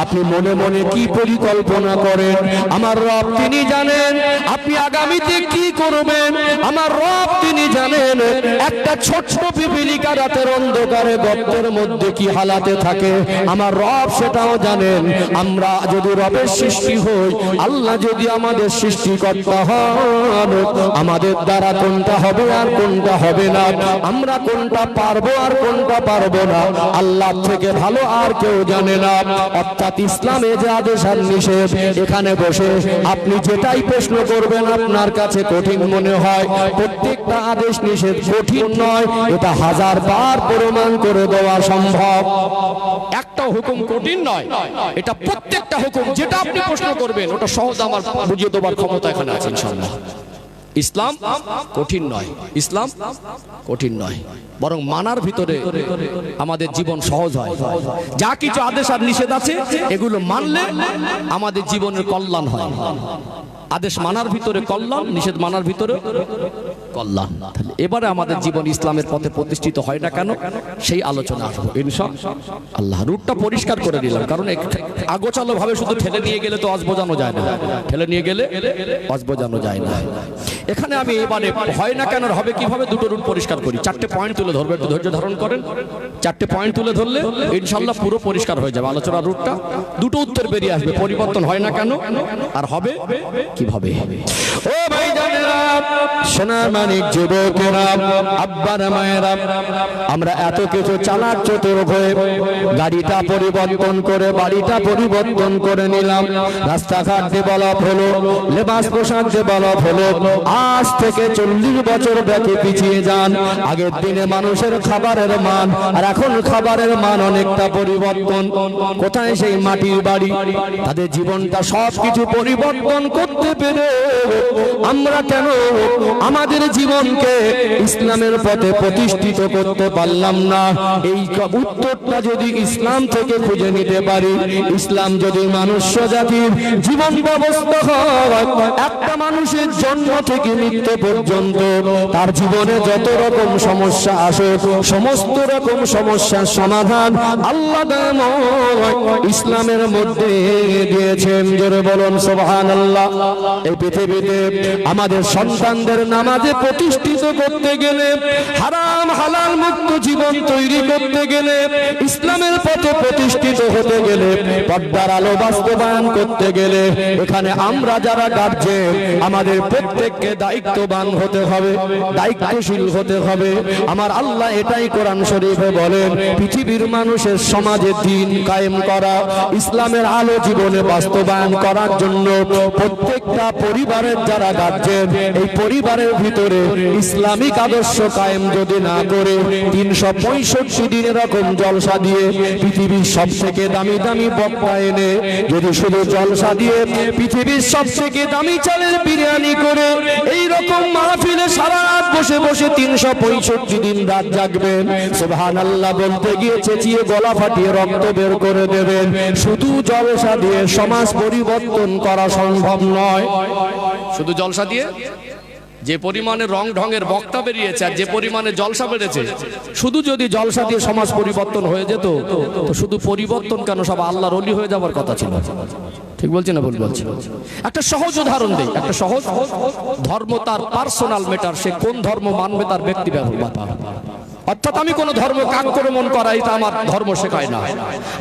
আপনি মনে মনে কি পরিকল্পনা করেন, আমার রব তিনি জানেন। আপনি আগামীতে কি করবেন, আমার রব তিনি জানেন। একটা ছোট্ট পিপিলিকা রাতের অন্ধকারে গর্তের মধ্যে কি হালাতে থাকে, আমার রব সেটাও জানেন। আমরা যদি রবের সৃষ্টি হই, আল্লাহ যদি আমাদের সৃষ্টিকর্তা হন, আমাদের দ্বারা কোনটা হবে আর কোনটা হবে না, আমরা কোনটা পারবো আর কোনটা পারবো না, আল্লাহ থেকে ভালো আর কেউ জানে না। অর্থাৎ ইসলামে যে আদেশ আর নিষেধ, এখানে বসে আপনি যেটাই প্রশ্ন করবেন আপনার কাছে কঠিন মনে হয়, প্রত্যেকটা আদেশ নিষেধ কঠিন নয়, এটা 1000 বার প্রমাণ করে দেওয়া সম্ভব। একটা হুকুম কঠিন নয়, এটা প্রত্যেকটা হুকুম যেটা আপনি প্রশ্ন করবেন ওটা সহজ আমার বুঝিয়ে দেওয়ার ক্ষমতা এখানে আছে ইনশাআল্লাহ। ইসলাম কঠিন নয়, ইসলাম কঠিন নয়, বরং মানার ভিতরে আমাদের জীবন সহজ হয়। যা কিছু আদেশ আর নিষেধ আছে এগুলো মানলে আমাদের জীবনের কল্যাণ হয়। আদেশ মানার ভিতরে কল্যাণ, নিষেধ মানার ভিতরে কল্যাণ। এবারে আমাদের জীবন ইসলামের পথে প্রতিষ্ঠিত হয় না কেন, সেই আলোচনা আসবো ইনশাআল্লাহ। রুটটা পরিষ্কার করে দিলাম, কারণ আগোছালো ভাবে শুধু ঠেলে নিয়ে গেলে তো অজ বোঝানো যায় না, ঠেলে নিয়ে গেলে অজ বোঝানো যায় না। এখানে আমি এবারে হয় না কেন হবে কিভাবে দুটো রুট পরিষ্কার করি, 4টে পয়েন্ট তুলে ধরবে, একটু ধৈর্য ধারণ করেন। 4টে পয়েন্ট তুলে ধরলে ইনশাআল্লাহ পুরো পরিষ্কার হয়ে যাবে আলোচনার রুটটা। দুটো উত্তর বেরিয়ে আসবে, পরিবর্তন হয় না কেন আর হবে কিভাবে। ও ভাই জানেরা, সোনার মানিক যুবকেরা, আব্বারা মায়েরা, আমরা এত কিছু চালাক চতুর হয়ে গাড়িটা পরিবর্তন করে বাড়িটা পরিবর্তন করে নিলাম, রাস্তাঘাট ডেভেলপ হলো, লেবাস পোশাক ডেভেলপ হলো। আজ থেকে 40 বছর ব্যাপী পিছিয়ে যান, আগের দিনে মানুষের খাবারের মান আর এখন খাবারের মান অনেকটা পরিবর্তন। কোথায় সেই মাটির বাড়ি, তাদের জীবনটা সবকিছু পরিবর্তন করতে পেরে আমরা কেন আমাদের জীবনকে ইসলামের পথে প্রতিষ্ঠিত করতে পারলাম না? এই উত্তরটা যদি ইসলাম থেকে খুঁজে নিতে পারি, ইসলাম যদি মানুষ জাতির জীবন ব্যবস্থা হয়, একটা মানুষের জন্ম থেকে মৃত্যু পর্যন্ত তার জীবনে যত রকম সমস্যা আসে সমস্ত রকম সমস্যার সমাধান আল্লাহ ইসলামের মধ্যে দিয়েছেন। জোরে বলুন সুবহানাল্লাহ। এই পৃথিবীতে আমাদের সন্তানদের নামাজে প্রতিষ্ঠিত করতে গেলে, হারাম হালাল মুক্ত জীবন তৈরি করতে গেলে, ইসলামের পথে প্রতিষ্ঠিত হতে গেলে, পর্দার আলো বাস্তবায়ন করতে গেলে, এখানে আমরা যারা গার্জিয়ান আমাদের প্রত্যেককে দায়িত্ববান হতে হবে, দায়িত্বশীল হতে হবে। আমার আল্লাহ এটাই কোরআন শরীফে বলেন, পৃথিবীর মানুষের সমাজে দ্বীন কায়েম করা, ইসলামের আলো জীবনে বাস্তবায়ন করার জন্য প্রত্যেকটা পরিবারের যারা গার্জিয়ান, এই পরিবারের ভিতরে ইসলামিক আদর্শ কায়েম যদি না করে 365 দিন এরকম জলসা দিয়ে পৃথিবীর সবথেকে দামি দামি বক্তা এনে যদি শুধু জলসা দিয়ে পৃথিবীর সবথেকে দামি চালের বিরিয়ানি করে এই রকম মাহফিলে সারা রাত বসে বসে 365 দিন রাত জাগবেন, সুবহানাল্লাহ বলতে গিয়ে চেঁচিয়ে গলা ফাটিয়ে রক্ত বের করে দেবেন, শুধু জলসা দিয়ে সমাজ পরিবর্তন করা সম্ভব নয়। শুধু জলসা দিয়ে যে পরিমাণে রং ঢঙের বক্তা বেরিয়েছে আর যে পরিমাণে জলসা বেড়েছে, শুধু যদি জলসা দিয়ে সমাজ পরিবর্তন হয়ে যেত তো শুধু পরিবর্তন কেন, সব আল্লাহর ওলি হয়ে যাওয়ার কথা ছিল। ঠিক বলছি না ভুল বলছি? একটা সহজ উদাহরণ দেই, একটা সহজ। ধর্ম তার পার্সোনাল ম্যাটার, সে কোন ধর্ম মানবে তার ব্যক্তি ব্যাপার। অর্থাৎ আমি কোন ধর্ম আক্রমণ করা এটা আমার ধর্ম শেখায় না।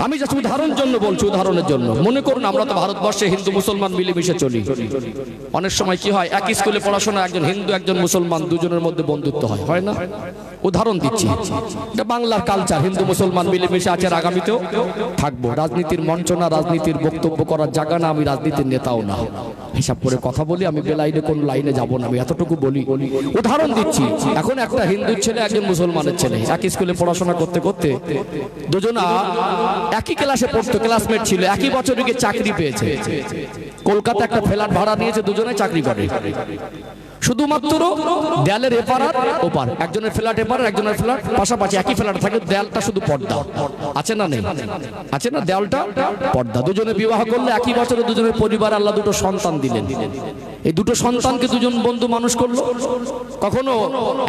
আমি জাস্ট উদাহরণের জন্য বলছি, উদাহরণের জন্য। মনে করুন আমরা তো ভারতবর্ষে হিন্দু মুসলমান মিলেমিশে চলি। অনেক সময় কি হয়, এক স্কুলে পড়াশোনা একজন হিন্দু একজন মুসলমান দুজনের মধ্যে বন্ধুত্ব হয়, হয় না? উদাহরণ দিচ্ছি, এটা বাংলার কালচার, হিন্দু মুসলমান মিলেমিশে আছে, আর আগামীতেও থাকবো। রাজনীতির মঞ্চ না, রাজনীতির বক্তব্য করার জায়গা না, আমি রাজনীতির নেতাও না। হিসাব করে কথা বলি, আমি বেলাইনে কোন লাইনে যাব না, আমি এতটুকু বলি। উদাহরণ দিচ্ছি, এখন একটা হিন্দুর ছেলে একজন মুসলমানের ছেলে একই স্কুলে পড়াশোনা করতে করতে দুজনা একই ক্লাসে পড়তো, ক্লাসমেট ছিল, একই বছরে গিয়ে চাকরি পেয়েছে। কলকাতা একটা ফ্ল্যাট ভাড়া নিয়েছে, দুজনে চাকরি করে। শুধুমাত্র দেয়ালের এপার আর ওপার, একজনের ফ্ল্যাট এপার, একজনের ফ্ল্যাট পাশাপাশি, একই ফ্ল্যাট থাকে, দেয়ালটা শুধু পর্দা আছে না নেই? আছে না, দেয়ালটা পর্দা। দুজনে বিবাহ করলে একই বছরে দুজনের পরিবার আল্লাহ দুটো সন্তান দিলেন। এই দুটো সন্তানকে দুজন বন্ধু মানুষ করলো। কখনো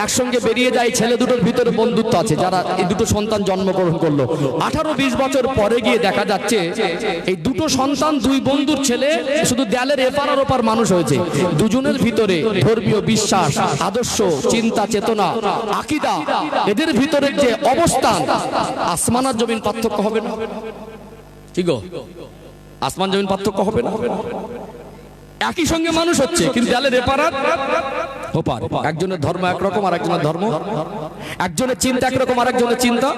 একসঙ্গে বেরিয়ে যায়, ছেলে দুটোর ভিতরে বন্ধুত্ব আছে, যারা এই দুটো সন্তান জন্মগ্রহণ করলো। 18-20 বছর পরে গিয়ে দেখা যাচ্ছে এই দুটো সন্তান, দুই বন্ধুর ছেলে শুধু দেয়ালের এপার আর ওপার মানুষ হয়েছে। দুজনের ভিতরে ধর্মীয় বিশ্বাস, আদর্শ, চিন্তা, চেতনা, আকীদা, এদের ভিতরে যে অবস্থান, আসমান আর জমিন পার্থক্য হবে না? কি গো, আসমান জমিন পার্থক্য হবে না? একই সঙ্গে মানুষ হচ্ছে, কিন্তু দেয়ালের এপার আর ওপার। একজনের ধর্ম একরকম আর একজনের ধর্ম, একজনের চিন্তা একরকম আর একজনের চিন্তা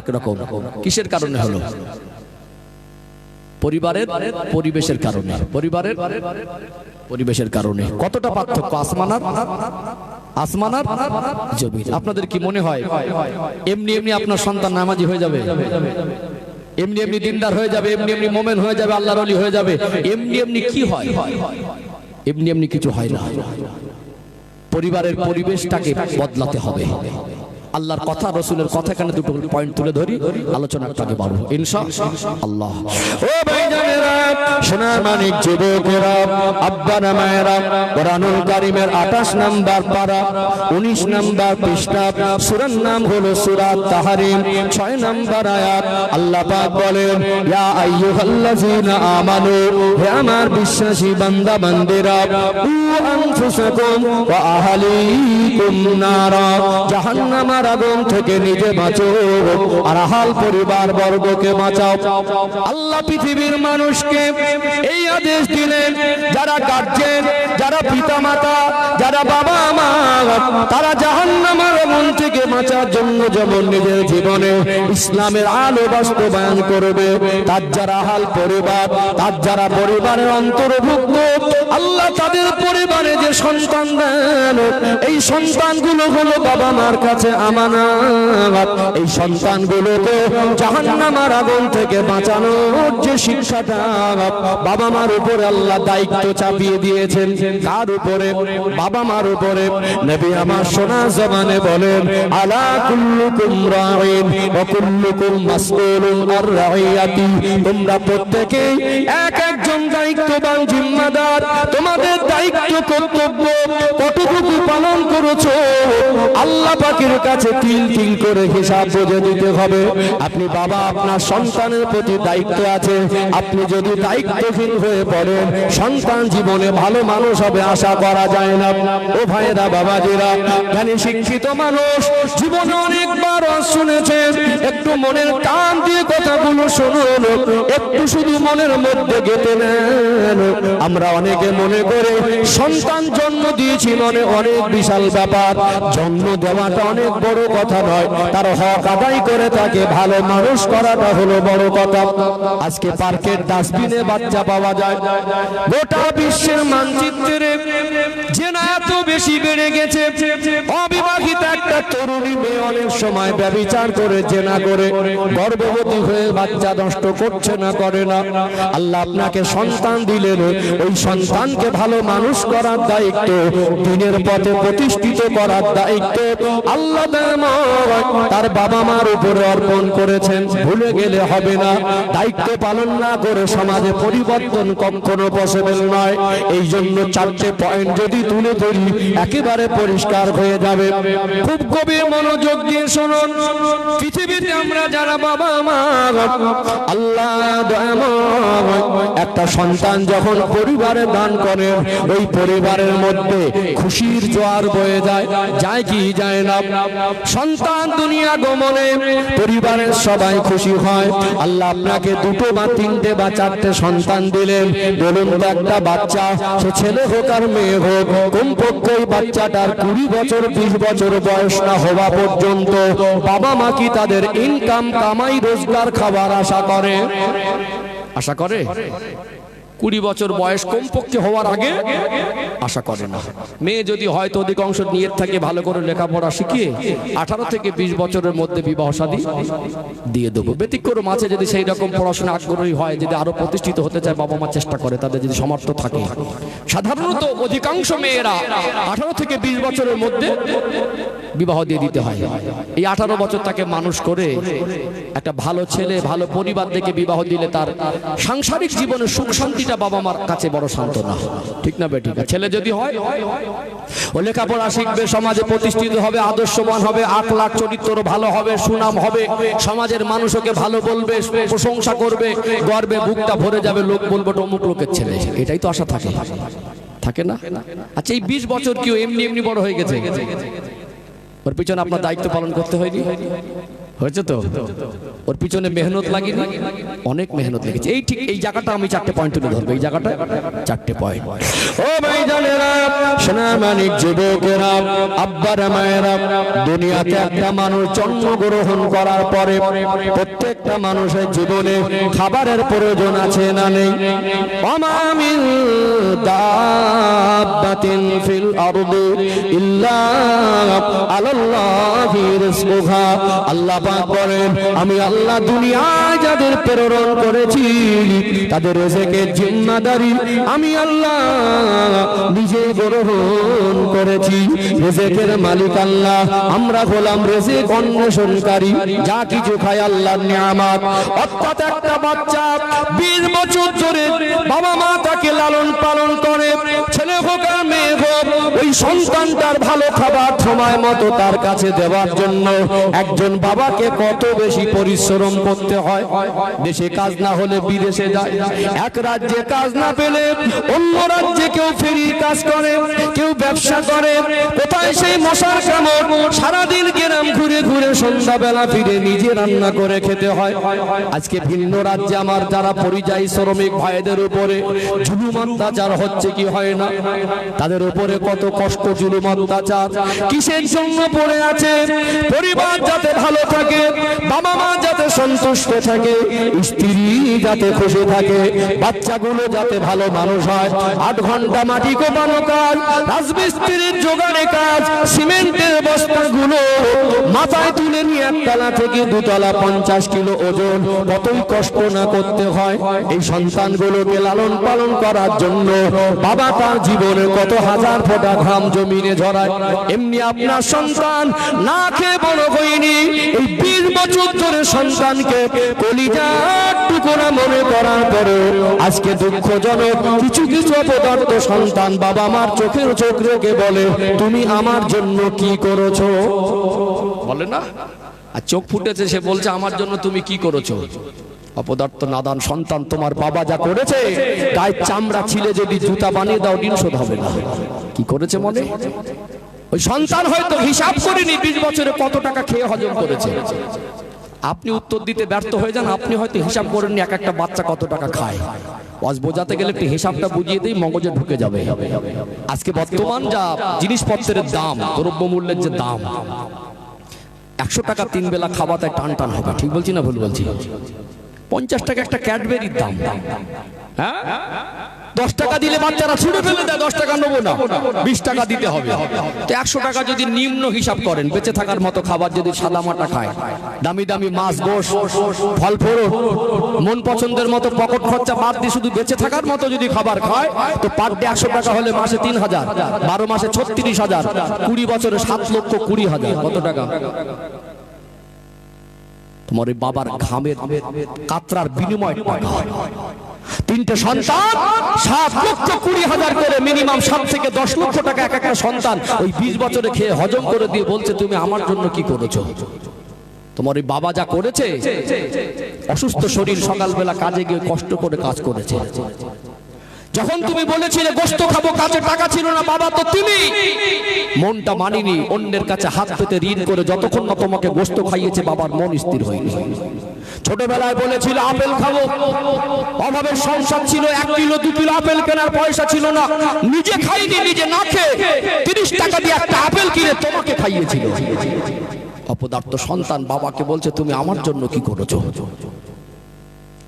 একরকম। কিসের কারণে হলো? পরিবারের পরিবেশের কারণে। পরিবারের পরিবেশের কারণে। কতটা পার্থক্য আসমান আর জমিন। আপনাদের কি মনে হয় এমনি এমনি আপনার সন্তান নামাজি হয়ে যাবে? এমনি এমনি দিনদার হয়ে যাবে? এমনি এমনি মোমেন হয়ে যাবে? আল্লাহর ওলি হয়ে যাবে? এমনি এমনি কি হয়? এমনি এমনি কিছু হয় না। পরিবারের পরিবেশটাকে বদলাতে হবে। আল্লাহর কথা, রসুলের কথা, এখানে দুটো পয়েন্ট তুলে ধরি, আলোচনাটাকে বাড়বো ইনশাআল্লাহ। ও ভাইজানেরা, সোনার মানিক যুবকেরা, আব্বারা মায়েরা, কোরআনুল কারীমের 28 নম্বর পারা 19 নম্বর পৃষ্ঠা, সূরার নাম হলো সূরা তাহরিম, 6 নম্বর আয়াত। আল্লাহ পাক বলেন, ইয়া আইয়ুহাল্লাযীনা আমানু, হে আমার বিশ্বাসী বান্দা বান্দিরা, কু আনফুসাকুম ওয়া আহলিকুম নারা, জাহান্নাম আগুন থেকে নিজে বাঁচো আর আহল পরিবার বর্গকে বাঁচাও। আল্লাহ পৃথিবীর মানুষকে এই আদেশ দিলেন, যারা গার্জেন, যারা পিতামাতা, যারা বাবা মা, তারা জাহান্নামের আগুন থেকে বাঁচার জন্য যেমন নিজের জীবনে ইসলামের আলো বাস্তবায়ন করবে, তার যারা আহল পরিবার, তার যারা পরিবারের অন্তর্ভুক্ত, আল্লাহ তাদের পরিবারে যে সন্তান দেন, এই সন্তানগুলো হলো বাবা মার কাছে আমানত। এই সন্তানগুলোকে জাহান্নামের আগুন থেকে বাঁচানোর যে শিক্ষাটা বাবা মার উপরে আল্লাহ দায়িত্ব চাপিয়ে দিয়েছেন, কার উপরে? বাবা মার উপরে। নবী আমার সোনা জবানে বলেন, আলা কুল্লুকুম রাঈন ওয়া কুল্লুকুম মাসউলুন আর রাইয়াতি, তোমরা প্রত্যেকেই এক একজন দায়িত্ববান জিম্মাদার। তোমাদের দায়িত্ব কর্তব্য কতটুকু পালন করেছো আল্লাহ পাকের কাছে তিল তিল করে হিসাব বুঝে দিতে হবে। আপনি বাবা, আপনার সন্তানের প্রতি দায়িত্ব আছে। আপনি যদি দায়িত্বহীন হয়ে পড়েন, সন্তান জীবনে ভালো মানুষ হবে আশা করা যায় না। ও ভাইরা, বাবাজিরা, জ্ঞানী শিক্ষিত মানুষ জীবনে অনেকবার শুনেছেন, একটু মনের কান দিয়ে কথাগুলো শুনুন, একটু শুধু মনের মধ্যে গেঁথে নেন। আমরা অনেকে মনে করে সন্তান জন্ম দিয়েছি মানে অনেক বিশাল ব্যাপার। জন্ম দেওয়াটা অনেক বড় কথা নয়, তার হক আদায় করে তাকে ভালো মানুষ করাটা হলো বড় কথা। আজকে পার্কের ডাস্টবিনে বাচ্চা পাওয়া যায়। গোটা বিশ্বের মানচিত্রে জেনা এত বেশি বেড়ে গেছে। অবিবাহিত একটা তরুণী মেয়ে অনেক সময় ব্যভিচার করে, জেনা করে গর্ভবতী হয়ে বাচ্চা নষ্ট করছে না, করে না। আল্লাহ আপনাকে সন্তান দিলেন, ওই সন্তানকে ভালো মানুষ করার দায়িত্ব, দিনের পথে প্রতিষ্ঠিত করার দায়িত্ব আল্লাহ তার বাবা মার উপরে অর্পণ করেছেন। ভুলে গেলে হবে না। দায়িত্ব পালন না করে সমাজে পরিবর্তন কখনো পসিবল নয়। এই জন্য 4টে পয়েন্ট যদি তুলে ধরি একেবারে পরিষ্কার হয়ে যাবে। খুব গভীর মনোযোগ দিয়ে শুনুন। পৃথিবীতে আমরা যারা বাবা মা আল্লাহ দয়াময় একটা সন্তান যখন পরিবারে দান করে ওই পরিবারের মধ্যে খুশির জোয়ার বয়ে যায়, যায় কি যায় না? সন্তান দুনিয়া গমনে পরিবারের সবাই খুশি হয়। আল্লাহ আপনাকে দুটো বা তিনটে বা চারটে সন্তান দিলেন, বলুন তো একটা বাচ্চা সে ছেলে হোক আর মেয়ে হোক, কমপক্ষে ওই বাচ্চাটার 20 বছর 20 বছর বয়স না হওয়া পর্যন্ত বাবা মা কি তাদের ইনকাম কামাই রোজগার খাবার আশা করে? আশা করে? 20 বছর বয়স কমপক্ষে হওয়ার আগে আশা করে না। মেয়ে যদি হয়তো অধিকাংশ নিয়ত থাকে ভালো করে লেখাপড়া শিখিয়ে 18 থেকে 20 বছরের মধ্যে বিবাহ শাদী দিয়ে দেবো। ব্যতিক্রম আছে যদি সেই রকম পড়াশোনা আগ্রহী হয়, যদি আরো প্রতিষ্ঠিত হতে চায়, বাবা মা চেষ্টা করে, তাদের যদি সামর্থ্য থাকে। সাধারণত অধিকাংশ মেয়েরা 18 থেকে 20 বছরের মধ্যে বিবাহ দিয়ে দিতে হয়। এই 18 বছর তাকে মানুষ করে একটা ভালো ছেলে ভালো পরিবার দেখে বিবাহ দিলে তার সাংসারিক জীবনে সুখ শান্তিটা বাবা মার কাছে বড় সান্ত্বনা। ঠিক না বেঠিক? ছেলে যদি হয় ও লেখাপড়া শিখবে, সমাজে প্রতিষ্ঠিত হবে, আদর্শবান হবে, আখলাক চরিত্র ভালো হবে, সুনাম হবে, সমাজের মানুষকে ভালো বলবে, প্রশংসা করবে, গর্বে বুকটা ভরে যাবে, লোক বলবে অমুক লোকের ছেলে। এটাই তো আশা থাকে, থাকে না? আচ্ছা, এই 20 বছর কি এমনি এমনি বড় হয়ে গেছে? ওর পিছনে আপনার দায়িত্ব পালন করতে হয়নি? হয়েছে তো? ওর পিছনে মেহনত লাগেনি? অনেক মেহনত লেগেছে। এই ঠিক এই জায়গাটা আমি 4টে পয়েন্ট তুলে ধরবো। এই জায়গাটা 4টে পয়েন্ট। ও ভাইজানেরা, সোনামানিক যুবকেরা, আব্বারা মায়েরা, দুনিয়াতে একটা মানুষ জন্মগ্রহণ করার পরে প্রত্যেকটা মানুষের জীবনে খাবারের প্রয়োজন আছে না নেই? ওমা মিন দাব্বাতিন ফিল আরদি ইল্লা আলাল্লাহি রিজকুহা। আল্লাহ পাক বলেন, আমি আল্লাহ দুনিয়ায় যাদের প্রেরণ করেছি তাদের রিজকের জিম্মাদারি আমি আল্লাহ নিজে গ্রহণ করেছি। রিজকের মালিক আল্লাহ, আমরা হলাম রিজক অন্বেষণকারী। যা কিছু খায় আল্লাহর নিয়ামত। অর্থাৎ একটা বাচ্চা 20 বছর ধরে বাবা মা তাকে লালন পালন করে, ছেলে হোক আর মেয়ে হোক, ওই সন্তানটার ভালো খাবার সময় মতো তার কাছে দেওয়ার জন্য একজন বাবাকে কত বেশি পরিশ্রম করতে হয়। দেশে কাজ না হলে বিদেশে যায়, এক রাজ্যে কাজ না পেলে অন্য রাজ্যে কেউ ফেরি কাজ করে, কেউ ব্যবসা করে। কোথায় সেই মশার কামড়? সারাদিন গ্রাম ঘুরে ঘুরে সন্ধ্যাবেলা ফিরে নিজে রান্না করে খেতে হয়। আজকে ভিন্ন রাজ্যে আমার যারা পরিযায়ী শ্রমিক ভাইদের উপরে জুলুম অত্যাচার হচ্ছে কি হয় না? তাদের উপরে কত কষ্ট, জুলুম অত্যাচার কিসের জন্য পড়ে আছে? পরিবার যাতে ভালো থাকে, বাবা মা যাতে সন্তুষ্ট থাকে, স্ত্রী যাতে খুশি থাকে, বাচ্চাগুলো যাতে ভালো মানুষ হয়। 8 ঘন্টা মাটি কোপানো কাজ, রাজমিস্ত্রির জোগাড়ে কাজ, সিমেন্টের বস্তাগুলো মাথায় তুলে নিয়ে একতলা থেকে 2 তলা 50 কিলো ওজন, কতই কষ্ট না করতে হয়। এই সন্তানগুলোকে লালন পালন করার জন্য বাবা তার জীবনে কত হাজার ফোঁটা ঘাম জমিনে ঝরায়। এমনি আপনার সন্তান না খেয়ে বড় হয়নি, এই 20 বছর ধরে সন্তানকে কলিজার টুকরা মনে করার পরে আজকে দুঃখজনক কিছু কিছু অপদার্থ সন্তান বাবা মার চোখের চোখ রেখে বলে, তুমি আমার জন্য কি করেছো? বলে না? আর চোখ ফুটেছে, সে বলছে আমার জন্য তুমি কি করেছো? অপদার্থ নাদান সন্তান, তোমার বাবা যা করেছে গায়ের চামড়া ছিলে যদি জুতা বানিয়ে দাও দিন শোধ হবে না। কি করেছে মনে? ওই সন্তান হয়তো হিসাব করেনি 20 বছরে কত টাকা খেয়ে হজম করেছে। আপনি উত্তর দিতে ব্যর্থ হয়ে যান, আপনি হয়তো হিসাব করেননি এক একটা বাচ্চা কত টাকা খায়। ওয়াজ বোঝাতে গেলে একটু হিসাবটা বুঝিয়ে দিই, মগজে ঢুকে যাবে। আজকে বর্তমান যা জিনিসপত্রের দাম, দ্রব্যমূল্যের যে দাম, 100 টাকা 3 বেলা খাওয়াতে টান টান হবে। ঠিক বলছি না ভুল বলছি? 50 টাকা একটা ক্যাডবেরির দাম। হ্যাঁ, 10 টাকা দিলে বাচ্চারা ছুড়ে ফেলে দেয়, 10 টাকা নেবো না, 20 টাকা দিতে হবে। তো 100 টাকা যদি নিম্ন হিসাব করেন, বেঁচে থাকার মতো খাবার যদি সাদা মাটা খায়, দামি দামি মাছ গোশ ফল ফল মন পছন্দের মতো পকেট খরচা বাদ দিয়ে শুধু বেঁচে থাকার মতো যদি খাবার খায়, তো পার ডে 100 টাকা হলে মাসে 3000, 12 মাসে 36,000, 20 বছরে 7,20,000। কত টাকা? তোমার ওই বাবার ঘামের কাতরার বিনিময় টাকা। 3টে সন্তান 7,20,000 করে, মিনিমাম 7 থেকে 10 লক্ষ টাকা এক একটা সন্তান ওই 20 বছরে খেয়ে হজম করে দিয়ে বলছে তুমি আমার জন্য কি করেছো? তোমার ওই বাবা যা করেছে, অসুস্থ শরীর, সকালবেলা কাজে গিয়ে কষ্ট করে কাজ করেছে। যখন তুমি বলেছিলে গোশত খাবো, কাছে টাকা ছিল না, বাবা তো তুমি মনটা মানিনি, অন্যের কাছে হাত পেতে ঋণ করে যতক্ষণ না তোমাকে গোশত খাইয়েছে বাবার মন স্থির হয়নি। ছোটবেলায় বলেছিল আপেল খাবো, অভাবের সংসার ছিল, 1 কিলো 2 কিলো আপেল কেনার পয়সা ছিল না, নিজে খাইনি, নিজে না খেয়ে 30 টাকা দিয়ে একটা আপেল কিনে তোমাকে খাইয়েছিল। অপদার্থ সন্তান বাবাকে বলছে তুমি আমার জন্য কি করেছো?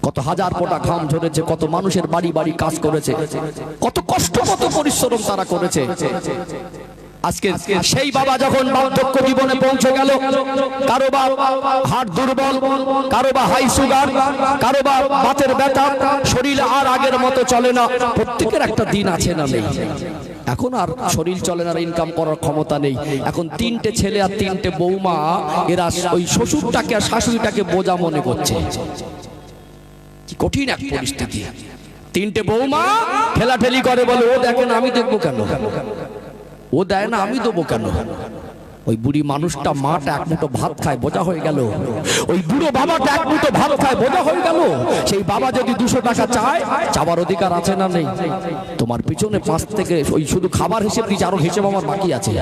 কত হাজার ফোঁটা ঘাম ঝরেছে, কত মানুষের বাড়ি বাড়ি কাজ করেছে, কত কষ্ট, কত পরিশ্রম তারা করেছে। আজকে সেই বাবা যখন বার্ধক্য জীবনে পৌঁছে গেল, কারো বা হার্ট দুর্বল, কারো বা হাই সুগার, কারো বা বাতের ব্যথা, শরীর আর আগের মতো চলে না। প্রত্যেকের একটা দিন আছে না নেই? এখন আর শরীর চলে না, ইনকাম করার ক্ষমতা নেই। এখন 3টে ছেলে আর 3টে বৌমা, এরা ওই শ্বশুরটাকে আর শাশুড়িটাকে বোঝা মনে করছে। কি কঠিন এক পরিস্থিতি। 3টে বৌমা ঠেলাঠেলি করে, বলে ও দেখেন আমি দেখবো কেন, ও দেয় না আমি দেবো কেন। ওই বুড়ি মানুষটা, মাটা 1 মুঠো ভাত খায়, বোঝা হয়ে গেল। ওই বুড়ো বাবাটা 1 মুঠো ভাত খায়, বোঝা হয়ে গেল। সেই বাবা যদি 200 টাকা চায়, চাওয়ার অধিকার আছে না নেই? তোমার পিছনে 5 থেকে ওই শুধু খাবার হিসেব দিচ্ছে, আরো হিসেব আমার বাকি আছে।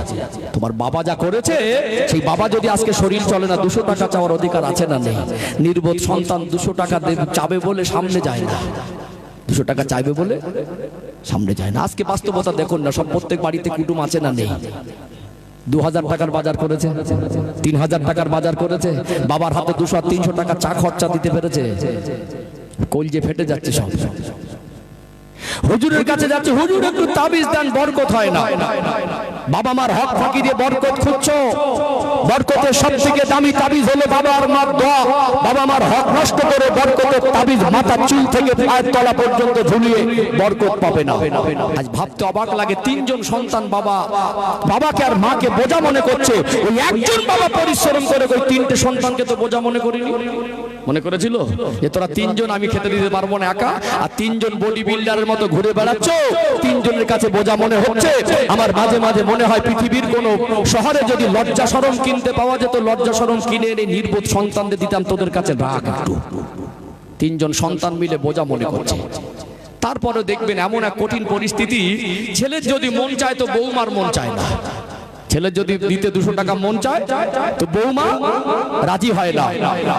তোমার বাবা যা করেছে, সেই বাবা যদি আজকে শরীর চলে না, 200 টাকা চাওয়ার অধিকার আছে না নেই? নির্বোধ সন্তান 200 টাকা চাবে বলে সামনে যায় না, 200 টাকা চাইবে বলে সামনে যায় না। আজকে বাস্তবতা দেখুন না, সব প্রত্যেক বাড়িতে কুটুম আছে না নেই? 2000 টাকার বাজার করেছে, 3000 টাকার বাজার করেছে, বাবার হাতে 200 আর 300 টাকা চা খরচা দিতে পেরেছে। কলজে ফেটে যাচ্ছে সব। হুজুরের কাছে যাচ্ছে, হুজুর একটু তাবিজ দেন, বরকত হয় না। বাবা মার হক ফাঁকি দিয়ে বরকত খুঁজছো। বরকতের সবথেকে দামি তাবিজ হলো বাবার মার দোয়া। বাবা মার হক নষ্ট করে বরকতের তাবিজ মাথার চুল থেকে পায়ের তলা পর্যন্ত ঝুলিয়ে বরকত পাবে না। আজ ভাবতে অবাক লাগে, 3 জন সন্তান বাবাকে আর মাকে বোঝা মনে করছে। ওই একজন বাবা পরিশ্রম করে ওই 3টে সন্তানকে তো বোঝা মনে করিনি। মনে করেছিল যে তোরা 3 জন আমি খেতে দিতে পারবো না একা, আর 3 জন বডি বিল্ডারের মতো ঘুরে বেড়াচ্ছ, 3 জনের কাছে বোঝা মনে হচ্ছে। আমার মাঝে মাঝে মনে হয় পৃথিবীর কোন শহরে যদি লজ্জা শরম কিনতে পাওয়া যেত, লজ্জা শরম কিনে এনে নির্বোধ সন্তানদের দিতাম, তোদের কাছে রাগ একটু। 3 জন সন্তান মিলে বোঝা মনে করছে। তারপরে দেখবেন এমন এক কঠিন পরিস্থিতি, ছেলের যদি মন চায় তো বৌমার মন চায় না। ছেলে যদি দিতে 200 টাকা মন চায় তো বৌমা রাজি হয় না।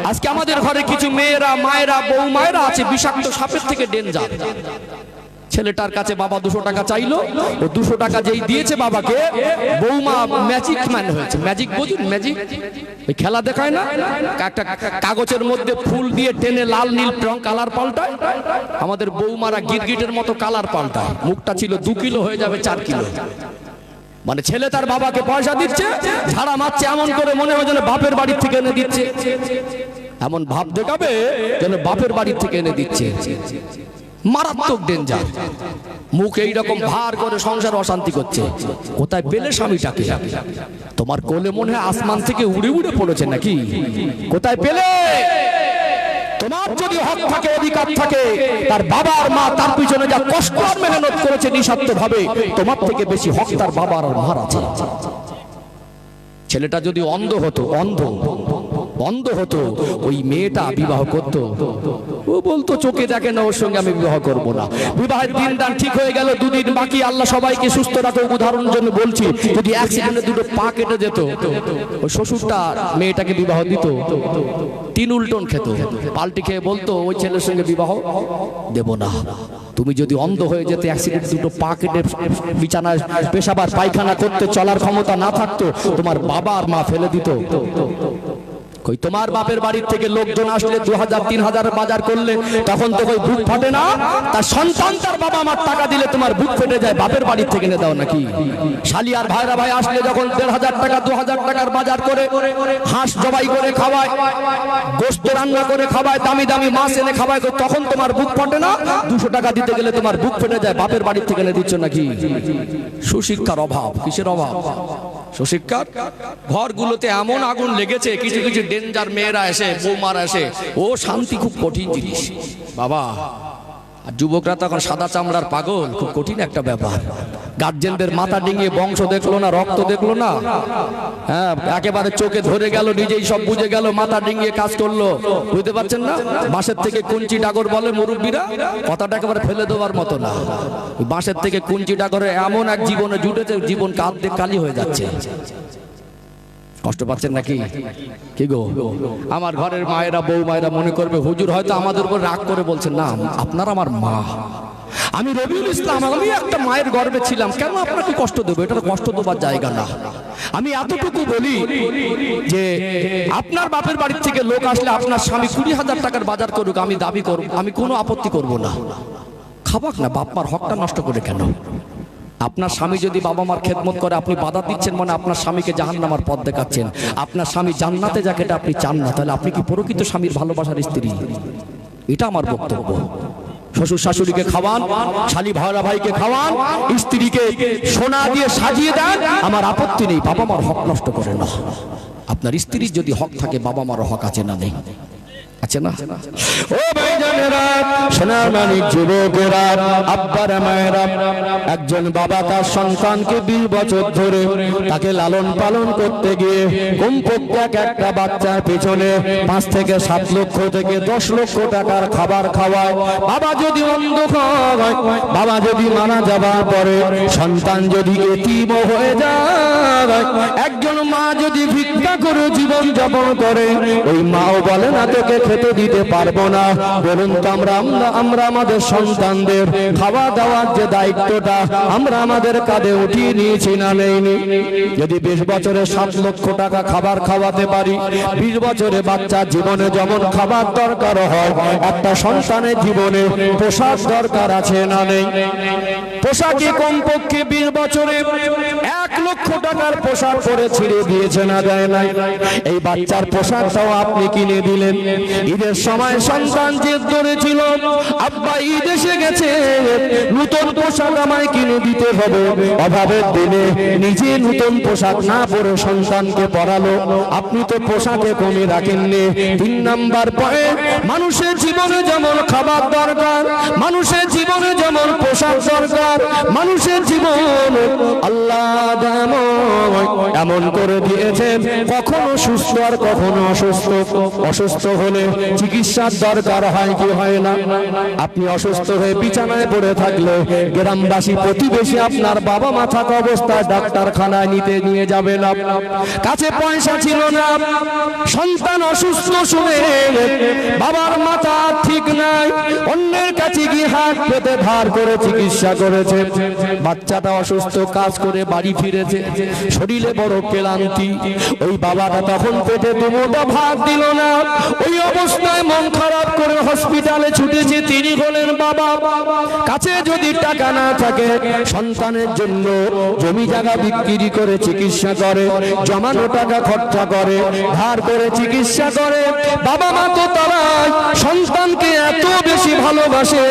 আজকে আমাদের ঘরে কিছু মেয়েরা, মায়েরা, বৌমায়েরা আছে বিষাক্ত সাপের থেকে ডেঞ্জার। ছেলেটার কাছে বাবা 200 টাকা চাইলো, ও 200 টাকা যেই দিয়েছে বাবাকে, বৌমা ম্যাজিক ম্যান হয়েছে। ম্যাজিক বুঝুন, ম্যাজিক ওই খেলা দেখায় না, একটা কাগজের মধ্যে ফুল দিয়ে টেনে লাল নীল রং কালার পাল্টায়। আমাদের বৌমারা গিরগিটের মতো কালার পাল্টায়। মুখটা ছিল 2 কিলো হয়ে যাবে 4 কিলো। মানে ছেলে তার বাবাকে পয়সা দিচ্ছে, ঝাড়া মারছে, এমন করে মনে হয় যেন বাপের বাড়ির থেকে এনে দিচ্ছে। এমন ভাব দেখাবে যেন বাপের বাড়ির থেকে এনে দিচ্ছে। মারাত্মক ডেঞ্জার। মুখ এইরকম ভার করে সংসার অশান্তি করছে। কোথায় পেলে স্বামীটাকে? তোমার কোলে মনে হয় আসমান থেকে উড়ে উড়ে পড়েছে নাকি? কোথায় পেলে? তোমার যদি হক থাকে, অধিকার থাকে, তার বাবা আর মা তার পিছনে যা কষ্ট আর মেহনত করেছে নিঃস্বার্থ ভাবে, তোমার থেকে বেশি হক তার বাবা আর মার আছে। ছেলেটা যদি অন্ধ হতো, অন্ধ হতো, ওই মেয়েটা বিবাহ করত। ও বলতো চোখে দেখে না, ওর সঙ্গে আমি বিবাহ করব না। বিবাহের দিন দান ঠিক হয়ে গেল, 2 দিন বাকি। আল্লাহ সবাইকে সুস্থ রাখো। উদাহরণের জন্য বলছি, যদি অ্যাক্সিডেন্টে 2টো পা কেটে যেত, ওই শ্বশুরটা মেয়েটাকে বিবাহ দিত, 3 উল্টন খেত। পাল্টি খেয়ে বলতো ওই ছেলের সঙ্গে বিবাহ দেব না। তুমি যদি অন্ধ হয়ে যেতে, অ্যাক্সিডেন্ট 2টো পা কেটে বিছানায় পেশাবার পায়খানা করতে চলার ক্ষমতা না থাকতো, তোমার বাবা আর মা ফেলে দিত। কই তোমার বাপের বাড়ির থেকে লোকজন আসলে 2000-3000 বাজার করলে তখন তো কই বুক ফাটে না? তার সন্তান তার বাবা আমার টাকা দিলে তোমার বুক ফেটে যায়, বাপের বাড়ির থেকে এনে দাও নাকি? শালি আর ভাইরা ভাই আসলে যখন 1500 টাকা 2000 টাকার বাজার করে হাঁস জবাই করে খাওয়ায়, গোশত রান্না করে খাওয়ায়, দামি দামি মাছ এনে খাওয়ায়, তখন তোমার বুক ফাটে না? 200 টাকা দিতে গেলে তোমার বুক ফেটে যায়, বাপের বাড়ির থেকে এনে দিচ্ছ নাকি? সুশিক্ষার অভাব। কিসের অভাব? সুশিক্ষার। ঘরগুলোতে এমন আগুন লেগেছে, কিছু কিছু ডেঞ্জার মেয়েরা এসে, বৌমারা এসে, ও শান্তি খুব কঠিন জিনিস বাবা। আর যুবকরা তখন সাদা চামড়ার পাগল, খুব কঠিন একটা ব্যাপার। গার্জেনদের মাথা ডিঙিয়ে বংশ দেখলো না, রক্ত দেখলো না, হ্যাঁ একেবারে চোখে ধরে গেল, নিজেই সব বুঝে গেল, মাথা ডিঙিয়ে কাজ করলো। বুঝতে পারছেন না? বাঁশের থেকে কুঞ্চি ডাগর বলে মুরব্বীরা, কথাটা একেবারে ফেলে দেওয়ার মতো না। বাঁশের থেকে কুঞ্চি ডাগরে এমন এক জীবনে জুটেছে, জীবন কাঁদতে কালি হয়ে যাচ্ছে। কষ্ট পাচ্ছেন নাকি? কি গো আমার ঘরের মায়েরা, বউ মায়েরা মনে করবে হুজুর হয়তো আমাদের উপর রাগ করে বলছেন। না, আপনারা আমার মা। আমি রবিউল ইসলাম, আমি একটা মায়ের গর্ভে ছিলাম, কেন আপনাকে কষ্ট দেবো? এটা কষ্ট দেবার জায়গা না। আমি এতটুকু বলি যে আপনার বাপের বাড়ির থেকে লোক আসলে আপনার স্বামী 20,000 টাকার বাজার করুক, আমি দাবি করব, আমি কোনো আপত্তি করব না। খাবাক না, বাপ মার হকটা নষ্ট করে কেন? আপনার স্বামী যদি বাবা মার খেদমত করে, আপনি বাধা দিচ্ছেন মানে আপনার স্বামীকে জাহান্নামের পথ দেখাচ্ছেন। আপনার স্বামী জান্নাতে যাক এটা আপনি চান না, তাহলে আপনি কি প্রকৃত স্বামীর ভালোবাসার স্ত্রী? এটা আমার বক্তব্য। শ্বশুর শাশুড়িকে খাওয়ান, শালি ভাইরা ভাইকে খাওয়ান, স্ত্রীকে সোনা দিয়ে সাজিয়ে দেন, আমার আপত্তি নেই। বাবা মার হক নষ্ট করে না। আপনার স্ত্রীর যদি হক থাকে, বাবা মার হক আছে না নেই? আছে না? ও ভাইজানেরা, সোনার মানিক যুবকেরা, আব্বারা মায়েরা, একজন বাবা তার সন্তানকে 20 বছর ধরে তাকে লালন পালন করতে গিয়ে কমপক্ষে একটা বাচ্চার পেছনে 5 থেকে 7 লক্ষ থেকে 10 লক্ষ টাকার খাবার খাওয়ায়। বাবা যদি অন্ধ হয়, বাবা যদি মারা যাবার পরে সন্তান যদি এতিম হয়ে যায়, একজন মা যদি ভিক্ষা করে জীবন যাপন করে, ওই মাও বলে না তোকে খেতে দিতে পারবো না। বলুন তো আমরা আমাদের সন্তানদের খাওয়া দাওয়ার যে দায়িত্বটা আমরা আমাদের কাঁধে উঠিয়ে নিয়েছি না নেইনি? যদি 20 বছরে 7 লক্ষ টাকা খাবার খাওয়াতে পারি, 20 বছরে বাচ্চার জীবনে যেমন খাবার দরকার হয়, একটা সন্তানের জীবনে পোশাক দরকার আছে না নেই? পোশাকে কমপক্ষে 20 বছরে 1 লক্ষ টাকার পোশাক পরে ছিঁড়ে দিয়েছে না দেয় নাই? এই বাচ্চার পোশাকটাও আপনি কিনে দিলেন। ঈদের সময় সন্তান জেদ ধরেছিল, আব্বা ঈদ এসে গেছে, নতুন পোশাক আমায় কিনে দিতে হবে। অভাবের দিনে নিজে নতুন পোশাক না পরে সন্তানকে পরালো। আপনি তো পোশাকে কমে রাখেননি। 3 নাম্বার পয়েন্ট, মানুষের জীবনে যেমন খাবার দরকার, মানুষের জীবনে যেমন পোশাক দরকার, মানুষের জীবন আল্লাহ এমন করে দিয়েছেন, কখনো সুস্থ আর কখনো অসুস্থ। অসুস্থ হলে চিকিৎসার দরকার হয় কি হয় না? আপনি অসুস্থ হয়ে বিছানায় পড়ে থাকলে গ্রামবাসী প্রতিবেশী আপনার বাবা মা থাকা অবস্থায় ডাক্তারখানায় নিয়ে যাবে না। কাছে পয়সা ছিল না, সন্তান অসুস্থ শুনে বাবার মাথা ঠিক নাই, অন্যের কাছে গিয়ে হাত পেতে ধার করে চিকিৎসা করেছে। বাচ্চাটা অসুস্থ, কাজ করে বাড়ি ফিরেছে, শরীরে বড় ক্লান্তি। ওই বাবাটা তখন পেটে দুমুঠো ভাত দিল না। ওই অবস্থায় মন খারাপ করে হসপিটালে ছুটেছে। তিনি বলেন বাবা, কাছে যদি টাকা না থাকে, সন্তানের জন্য জমি জায়গা বিক্রি করে চিকিৎসা করে, জমানো টাকা খরচা করে, ধার করে চিকিৎসা করে। বাবা মা তো তারাই সন্তানকে এত বেশি ভালোবাসে,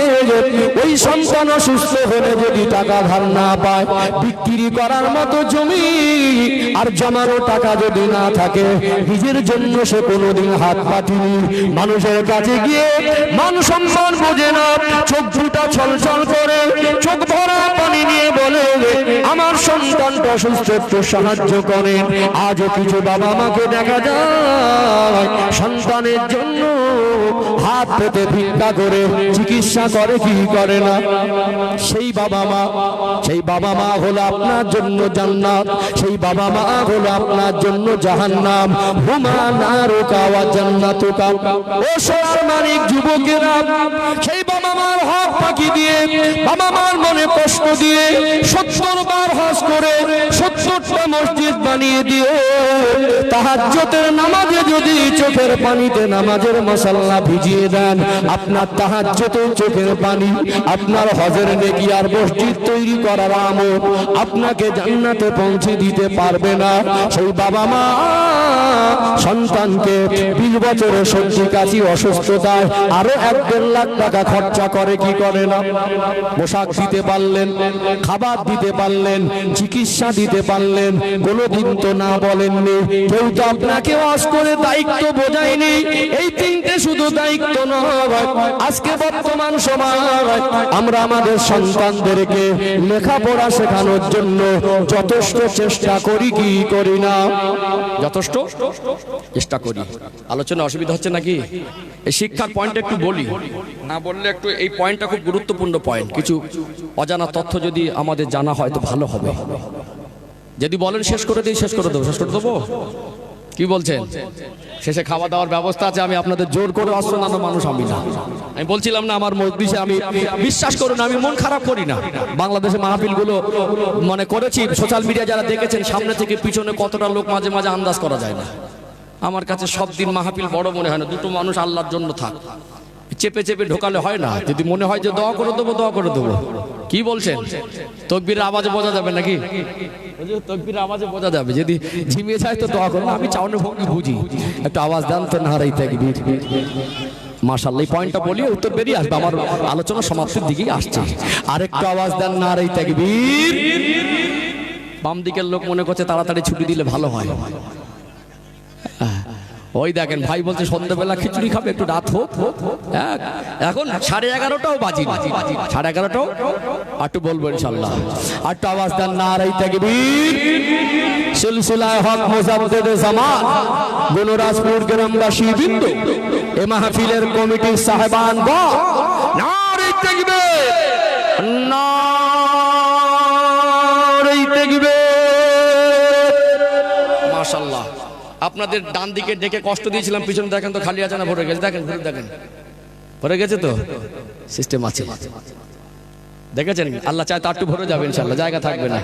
ওই সন্তান অসুস্থ হলে যদি টাকা ধার না পায়, বিক্রি করার মতো জমি আর জমানো টাকা যদি না থাকে, নিজের জন্য সে কোনোদিন হাত পাতেনি। মানুষের কাছে গিয়ে মান সম্মান বোঝে না, চোখ দুটা ছলছল করে, চোখ ভরা পানি নিয়ে বলে আমার সন্তানটা অসুস্থ, একটু সাহায্য করে। আজও কিছু বাবা মাকে দেখা যায় সন্তানের জন্য হাত পেতে ভিক্ষা করে চিকিৎসা করে কি করে না? সেই বাবা মা হলো আপনার জন্য জান্নাত, সেই বাবা মা হলো আপনার জন্য জাহান্নাম। হুমা নারুকা ওয়া জান্নাতুকা। ও সোনার মানিক যুবকেরা, সেই বাবা মার হক ফাঁকি দিয়ে, বাবা মার মনে কষ্ট দিয়ে 70 বার হজ করে 70টা মসজিদ বানিয়ে দিয়ে, তাহাজ্জুদের নামাজে যদি চোখের পানিতে নামাজের মশাল্লা ভিজিয়ে দেন, আপনার তাহাজ্জুদের চোখের পানি আপনার হজের নেকি আর মসজিদ তৈরি করার আমল আপনাকে জান্নাতে পৌঁছে দিতে পারবে না। সেই বাবা মা সন্তানকে 20 বছরের সর্দি কাশি অসুস্থতায় আরো 1-1.5 লাখ টাকা খরচা করে কি করে না? পোশাক দিতে পারলেন, খাবার দিতে পারলেন, চিকিৎসা দিতে পারলেন, কোনোদিন তো না বলেননি। কেউ তো আপনাকে ওয়াজ করে দায়িত্ব বোঝায়নি। এই তিনটে শুধু দায়িত্ব নয়, আজকে বর্তমান সময় আমরা আমাদের সন্তানদেরকে লেখাপড়া শেখানোর জন্য যথেষ্ট চেষ্টা করি কি করি না? যথেষ্ট চেষ্টা করি। আলোচনা অসুবিধা হচ্ছে নাকি? এই শিক্ষার পয়েন্ট একটু বলি, না বললে একটু, এই পয়েন্টটা খুব গুরুত্বপূর্ণ পয়েন্ট। কিছু অজানা তথ্য যদি আমাদের জানা হয় তো ভালো হবে। যদি বলেন শেষ করে দিই, শেষ করে দেবো, শেষ করে দেবো, কি বলছেন? শেষে খাওয়া দাওয়ার ব্যবস্থা আছে। আমি আপনাদের জোর করে অস্ত্রনানো মানুষ আমি না। আমি বলছিলাম না আমার মজলিসে, আমি বিশ্বাস করুন আমি মন খারাপ করি না। বাংলাদেশে মাহফিলগুলো মনে করেছি, সোশ্যাল মিডিয়া যারা দেখেছেন, সামনে থেকে পিছনে কতটা লোক মাঝে মাঝে আন্দাজ করা যায় না। আমার কাছে সব দিন মাহফিল বড় মনে হয় না। দুটো মানুষ আল্লাহর জন্য থাক, চেপে চেপে ঢোকালে হয় না। যদি মনে হয় যে দোয়া করে দেবো, দোয়া করে দেবো। কি বলছেন? তকবীরের আওয়াজে বোঝা যাবে নাকি? তকবীরের আওয়াজে বোঝা যাবে। যদি ঝিমিয়ে যায় তো দোয়া করুন। আমি চাওয়ানোর ভঙ্গি বুঝি, একটু আওয়াজ দেন তো, নারাই তাকবীর। মাশাআল্লাহ, এই পয়েন্টটা বলি উত্তর বেরিয়ে আসবে। আমার আলোচনা সমাপ্তির দিকেই আসছে। আরেকটু আওয়াজ দেন, নারাই তাকবীর। বাম দিকের লোক মনে করছে তাড়াতাড়ি ছুটি দিলে ভালো হয়। ওই দেখেন ভাই বলছে সন্ধ্যাবেলা খিচুড়ি খাবে, একটু রাত হোক। এখন 11:30টাও বাজি, 11:30টাও একটু বলবো ইনশাআল্লাহ। একটু আওয়াজ দেন, নারাই তাকবীর। সিলসিলায়ে হক মুজাদ্দিদে জামান গুণরাজপুর গ্রামবাসী বৃন্দ, এ মাহফিলের কমিটির সাহেবান গণ, নারাই তাকবীর, নারাই তাকবীর। মাশাআল্লাহ। আপনাদের ডান দিকে ডেকে কষ্ট দিয়েছিলাম, পিছনে দেখেন তো খালি আছে না ভরে গেছে? দেখেন, দেখেন ভরে গেছে তো, সিস্টেম আছে, দেখেছেন? আল্লাহ চায় তা একটু ভরে যাবে ইনশাআল্লাহ, জায়গা থাকবে না।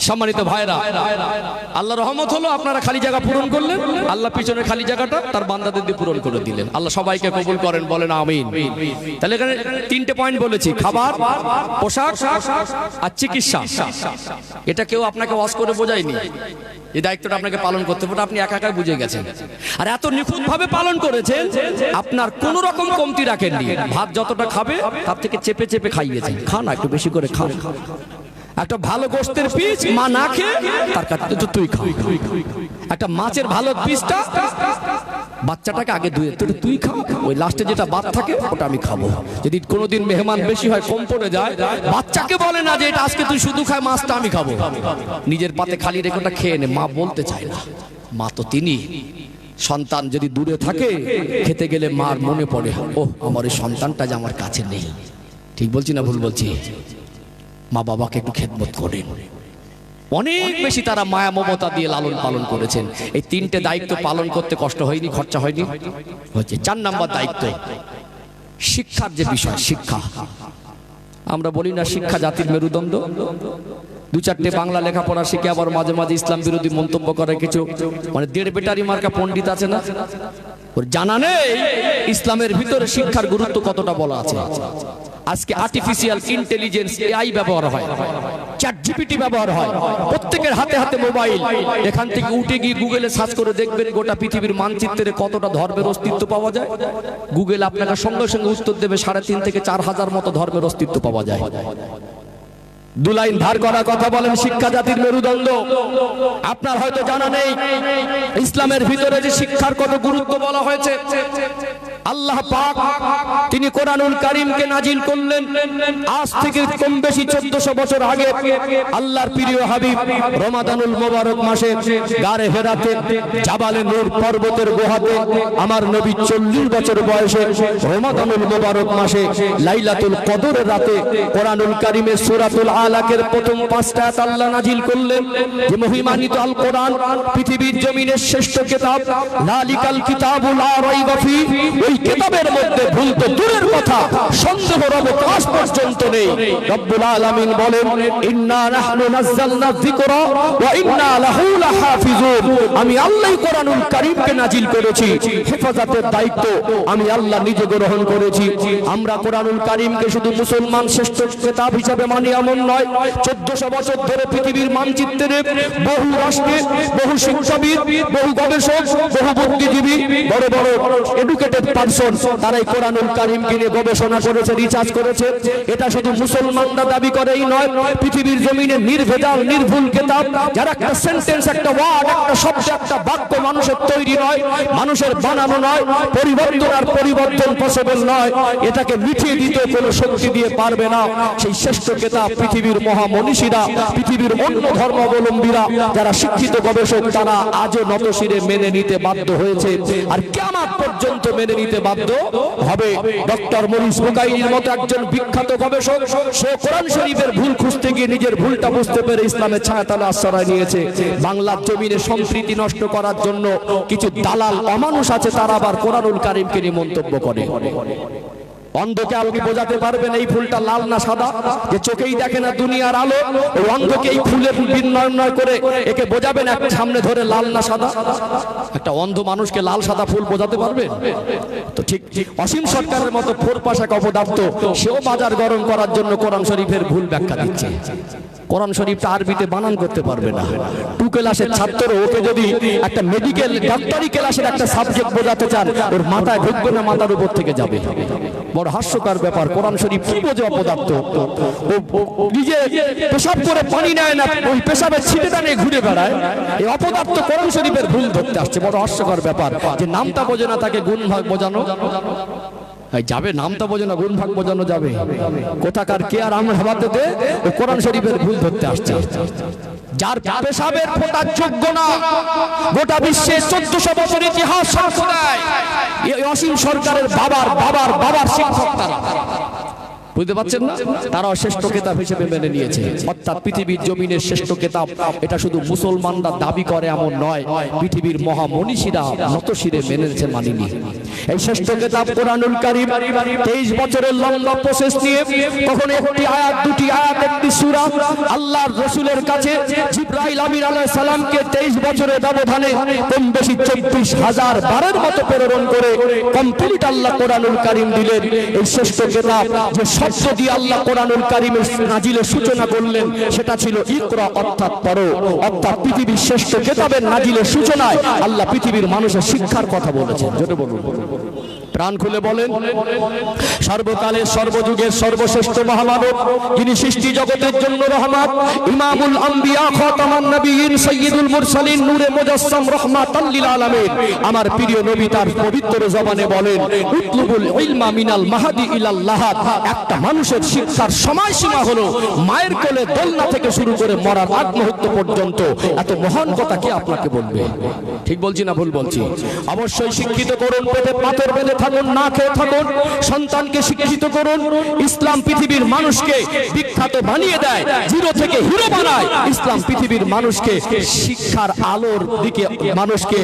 সম্মানিত ভাইরা, আল্লাহ রহমত হলো, আপনারা খালি জায়গা পূরণ করলেন, আল্লাহ পিছনের খালি জায়গাটা তার বান্দাদের দিয়ে পূরণ করে দিলেন। আল্লাহ সবাইকে কবুল করেন, বলেন আমিন। তাহলে এখানে তিনটে পয়েন্ট বলেছি, খাবার, পোশাক আর চিকিৎসা। এটা কেউ আপনাকে ওয়াজ করে বোঝায়নি। এই দায়িত্বটা আপনাকে পালন করতে হবে, আপনি একা একাই বুঝে গেছেন। আর এত নিখুঁত ভাবে পালন করেছেন, আপনার কোন রকম কমতি রাখেননি। ভাত যতটা খাবে তার থেকে চেপে চেপে খাইয়েছেন। খান, একটু বেশি করে খান। একটা ভালো গোশতের পিস মা না খেয়ে তার কাছে তো তুই খা। একটা মাছের ভালো পিসটা বাচ্চাটাকে আগে ধুয়ে তুই খা, ওই লাস্টে যেটা বাদ থাকে ওটা আমি খাবো। যদি কোনোদিন মেহমান বেশি হয়, কম পড়ে যায়, বাচ্চাকে বলে না যে এটা আজকে তুই শুধু খায়, মাছটা আমি খাবো। নিজের পাতে খালি রেখে ওটা খেয়ে নে। মা বলতে চায় না, মা তো তিনি। সন্তান যদি দূরে থাকে, খেতে গেলে মার মনে পড়ে, ও আমার এই সন্তানটা যে আমার কাছে নেই। ঠিক বলছি না ভুল বলছি? মা বাবাকে একটু খেদমত করেন। অনেক বেশি তারা মায়া মমতা দিয়ে লালন পালন করেছেন। এই তিনটে দায়িত্ব পালন করতে কষ্ট হয়নি, খরচা হয়নি? হচ্ছে। 4 নম্বর দায়িত্ব শিক্ষার যে বিষয়, শিক্ষা। আমরা বলি না শিক্ষা জাতির মেরুদণ্ড। 2-4টে বাংলা লেখাপড়া শিখে আবার মাঝে মাঝে ইসলাম বিরোধী মন্তব্য করে কিছু, মানে 1.5 বেটারি মার্কা পণ্ডিত আছে না, ওর জানা নেই ইসলামের ভিতরে শিক্ষার গুরুত্ব কতটা বলা আছে। আজকে আর্টিফিশিয়াল ইন্টেলিজেন্স, এআই ব্যবহার হয়, চ্যাট জিপিটি ব্যবহার হয়, প্রত্যেকের হাতে হাতে মোবাইল। এখান থেকে উঠে গিয়ে গুগলে সার্চ করে দেখবেন গোটা পৃথিবীর মানচিত্রে কতটা ধর্মের অস্তিত্ব পাওয়া যায়। গুগল আপনাকে সঙ্গে সঙ্গে উত্তর দেবে 3,500 থেকে 4,000 মতো ধর্মের অস্তিত্ব পাওয়া যায়। 2 লাইন ধার করা কথা বলেন, শিক্ষা জাতির মেরুদণ্ড। আপনার হয়তো জানা নেই ইসলামের ভিতরে যে শিক্ষার কত গুরুত্ব বলা হয়েছে। আল্লাহ পাক তিনি কোরআনুল কারীমকে নাজিল করলেন আজ থেকে কম বেশি 1400 বছর আগে। আল্লাহর প্রিয় হাবিব রমাদানুল মোবারক মাসে গারে হেরাতে জাবালে নূর পর্বতের গুহাতে আমার নবী 40 বছর বয়সে রমাদানুল মোবারক মাসে লাইলাতুল কদরের রাতে কোরআনুল কারীমের সূরাতুল আলাকের প্রথম 5টা আয়াত আল্লাহ নাজিল করলেন। যে মহিমান্বিত আল কোরআন পৃথিবীর জমিনের শ্রেষ্ঠ কিতাব, লালিকাল কিতাবুল লা রাইবা ফি, এই কিতাবের মধ্যে ভুল তো দূরের কথা, সন্দেহের অবকাশ পর্যন্ত নেই। রব্বুল আলামিন বলেন, ইন্না নাহনু নাযালনা যিকরা ওয়া ইন্না লাহু লাহাফিজুন। আমি আল্লাহই কোরআনুল কারীমকে নাজিল করেছি, হেফাজতের দায়িত্ব আমি আল্লাহ নিজে গ্রহণ করেছি। আমরা কোরআনুল কারীমকে শুধু মুসলমান শ্রেষ্ঠ কিতাব হিসেবে মানি এমন নয়। 1400 বছর ধরে পৃথিবীর মানচিত্রে বহু রাষ্ট্রে বহু শিক্ষাবিদ, বহু গবেষক, বহু বুদ্ধিজীবী, বড় বড় এডুকেটেড পারসন তারাই কোরআনুল কারীমকে নিয়ে গবেষণা করেছে, রিসার্চ করেছে। এটা শুধু মুসলমানরা দাবি করেই নয়, পৃথিবীর জমিনে নির্ভেজাল নির্ভুল কিতাব, যার একটা সেন্টেন্স, একটা ওয়ার্ড, একটা শব্দ, একটা বাক্য মানুষের তৈরি নয়, মানুষের বানানো নয়, পরিবর্তন আর পরিবর্তন পসিবল নয়, এটাকে মিটিয়ে দিতে কোনো শক্তি দিয়ে পারবে না। সেই শ্রেষ্ঠ কিতাব পৃথিবীর মহামনীষীরা, পৃথিবীর অন্য ধর্মাবলম্বীরা যারা শিক্ষিত গবেষক, তারা আজও নতশিরে মেনে নিতে বাধ্য হয়েছে, আর কিয়ামত পর্যন্ত মেনে নিতে বাধ্য হবে। ডক্টর মরিস বুকাইরির মতো একজন বিখ্যাত গবেষক, সে কোরআন শরীফের ভুল খুঁজতে গিয়ে নিজের ভুলটা বুঝতে পেরে ইসলামের ছায়াতলে আশ্রয় নিয়েছে। বাংলার জমিনে সম্প্রীতি নষ্ট করার জন্য কিছু দালাল অমানুষ আছে, তারা আবার কোরআনুল কারীমকে নিয়ে মন্তব্য করে। অন্ধকে আপনি বোঝাতে পারবেন এই ফুলটা লাল না সাদা? যে চোখেই দেখে না দুনিয়ার আলো, ওই অন্ধকে এই ফুলের নির্ণয় করে একে বোঝাবেন এক সামনে ধরে লাল না সাদা? একটা অন্ধ মানুষকে লাল সাদা ফুল বোঝাতে পারবেন? তো ঠিক অসীম সরকারের মতো ফোরপাশ এক অপদার্থ, সেও বাজার গরম করার জন্য কোরআন শরীফের ভুল ব্যাখ্যা দিচ্ছে। কোরআন শরীফটা আরবিতে বানান করতে পারবে না। 2 ক্লাসের ছাত্র, ওকে যদি একটা মেডিকেল ডাক্তারি ক্লাসের একটা সাবজেক্ট বোঝাতে চান, ওর মাথায় ঢুকবে না, মাথার উপর থেকে যাবে। বড় হাস্যকর ব্যাপার। কোরআন শরীফ কি বোঝে অপদার্থ? ও নিজে পেশাব করে পানি নেয় না, ওই পেশাবের ছিটেটা নিয়ে ঘুরে বেড়ায়। এই অপদার্থ কোরআন শরীফের ভুল ধরতে আসছে। বড় হাস্যকর ব্যাপার যে নামটা বোঝে না, তাকে গুণ ভাগ বোঝানো যাবে? নামটা বোঝে না, গুণ ভাগ বোঝানো যাবে? কোথাকার কে আর আমরা ভাবাতে দে, ও কোরআন শরীফের ভুল ধরতে আসছে। যার পেশাবের ফোটার যোগ্য না, গোটা বিশ্বে 1400 বছর ইতিহাস সাক্ষ্য দেয়, এই অসীম সরকারের বাবার বাবার বাবার শিক্ষক তারা। বুঝতে পারছেন না? তারাও শ্রেষ্ঠ কিতাব হিসেবে মেনে নিয়েছে। অর্থাৎ পৃথিবীর জমিনের শ্রেষ্ঠ কিতাব এটা শুধু মুসলমানরা দাবি করে এমন নয়, পৃথিবীর মহামনীষীরা নতশিরে মেনেছে, মানিনি। এই শ্রেষ্ঠ কিতাব কোরআনুল কারীম 23 বছরের লম্বা প্রসেস নিয়ে, কখনো একটি আয়াত, দুটি আয়াত, একটি সূরা আল্লাহর রাসূলের কাছে জিবরাইল আমিন আলাইহিস সালামকে 23 বছরের ব্যবধানে কম বেশি 24,000 বারের মতো প্রেরণ করে কমপ্লিট আল্লাহ কোরআনুল কারীম দিলেন। এই শ্রেষ্ঠ কিতাব যে শব্দ দিয়ে আল্লাহ কোরআনুল কারীমের নাজিলের সূচনা করলেন, সেটা ছিল ইকরা, অর্থাৎ পড়ো। অর্থাৎ পৃথিবীর শ্রেষ্ঠ কিতাবের নাজিলের সূচনায় আল্লাহ পৃথিবীর মানুষের শিক্ষার কথা বলেছেন। জোরে বলুন, প্রাণ খুলে বলেন। সর্বকালের সর্বযুগের সর্বশ্রেষ্ঠ মহামানব, যিনি সৃষ্টি জগতের জন্য রহমত, ইমামুল আম্বিয়া, খাতামুন নবিয়্যিন, সাইয়্যিদুল মুরসালিন, নূরে মুজাসসাম, রাহমাতাল লিল আলামিন, আমার প্রিয় নবী তার পবিত্র জবানে বলেন, উতলুবুল ইলমা মিনাল মাহদি ইলাল লাহাদ। একটা মানুষের শিক্ষার সময়সীমা হলো মায়ের কোলে দোলনা থেকে শুরু করে মরার আগ মুহূর্ত পর্যন্ত। এত মহান কথা কে আপনাকে বলবে? ঠিক বলছি না ভুল বলছি? অবশ্যই শিক্ষিত করুন, পেটে পাথর বেঁধে থাকুন, না খেয়ে থাকুন, সন্তানকে শিক্ষিত করুন। ইসলাম পৃথিবীর মানুষকে বিখ্যাত বানিয়ে দেয়, জিরো থেকে হিরো বানায়। ইসলাম পৃথিবীর মানুষকে শিক্ষার আলোর দিকে মানুষকে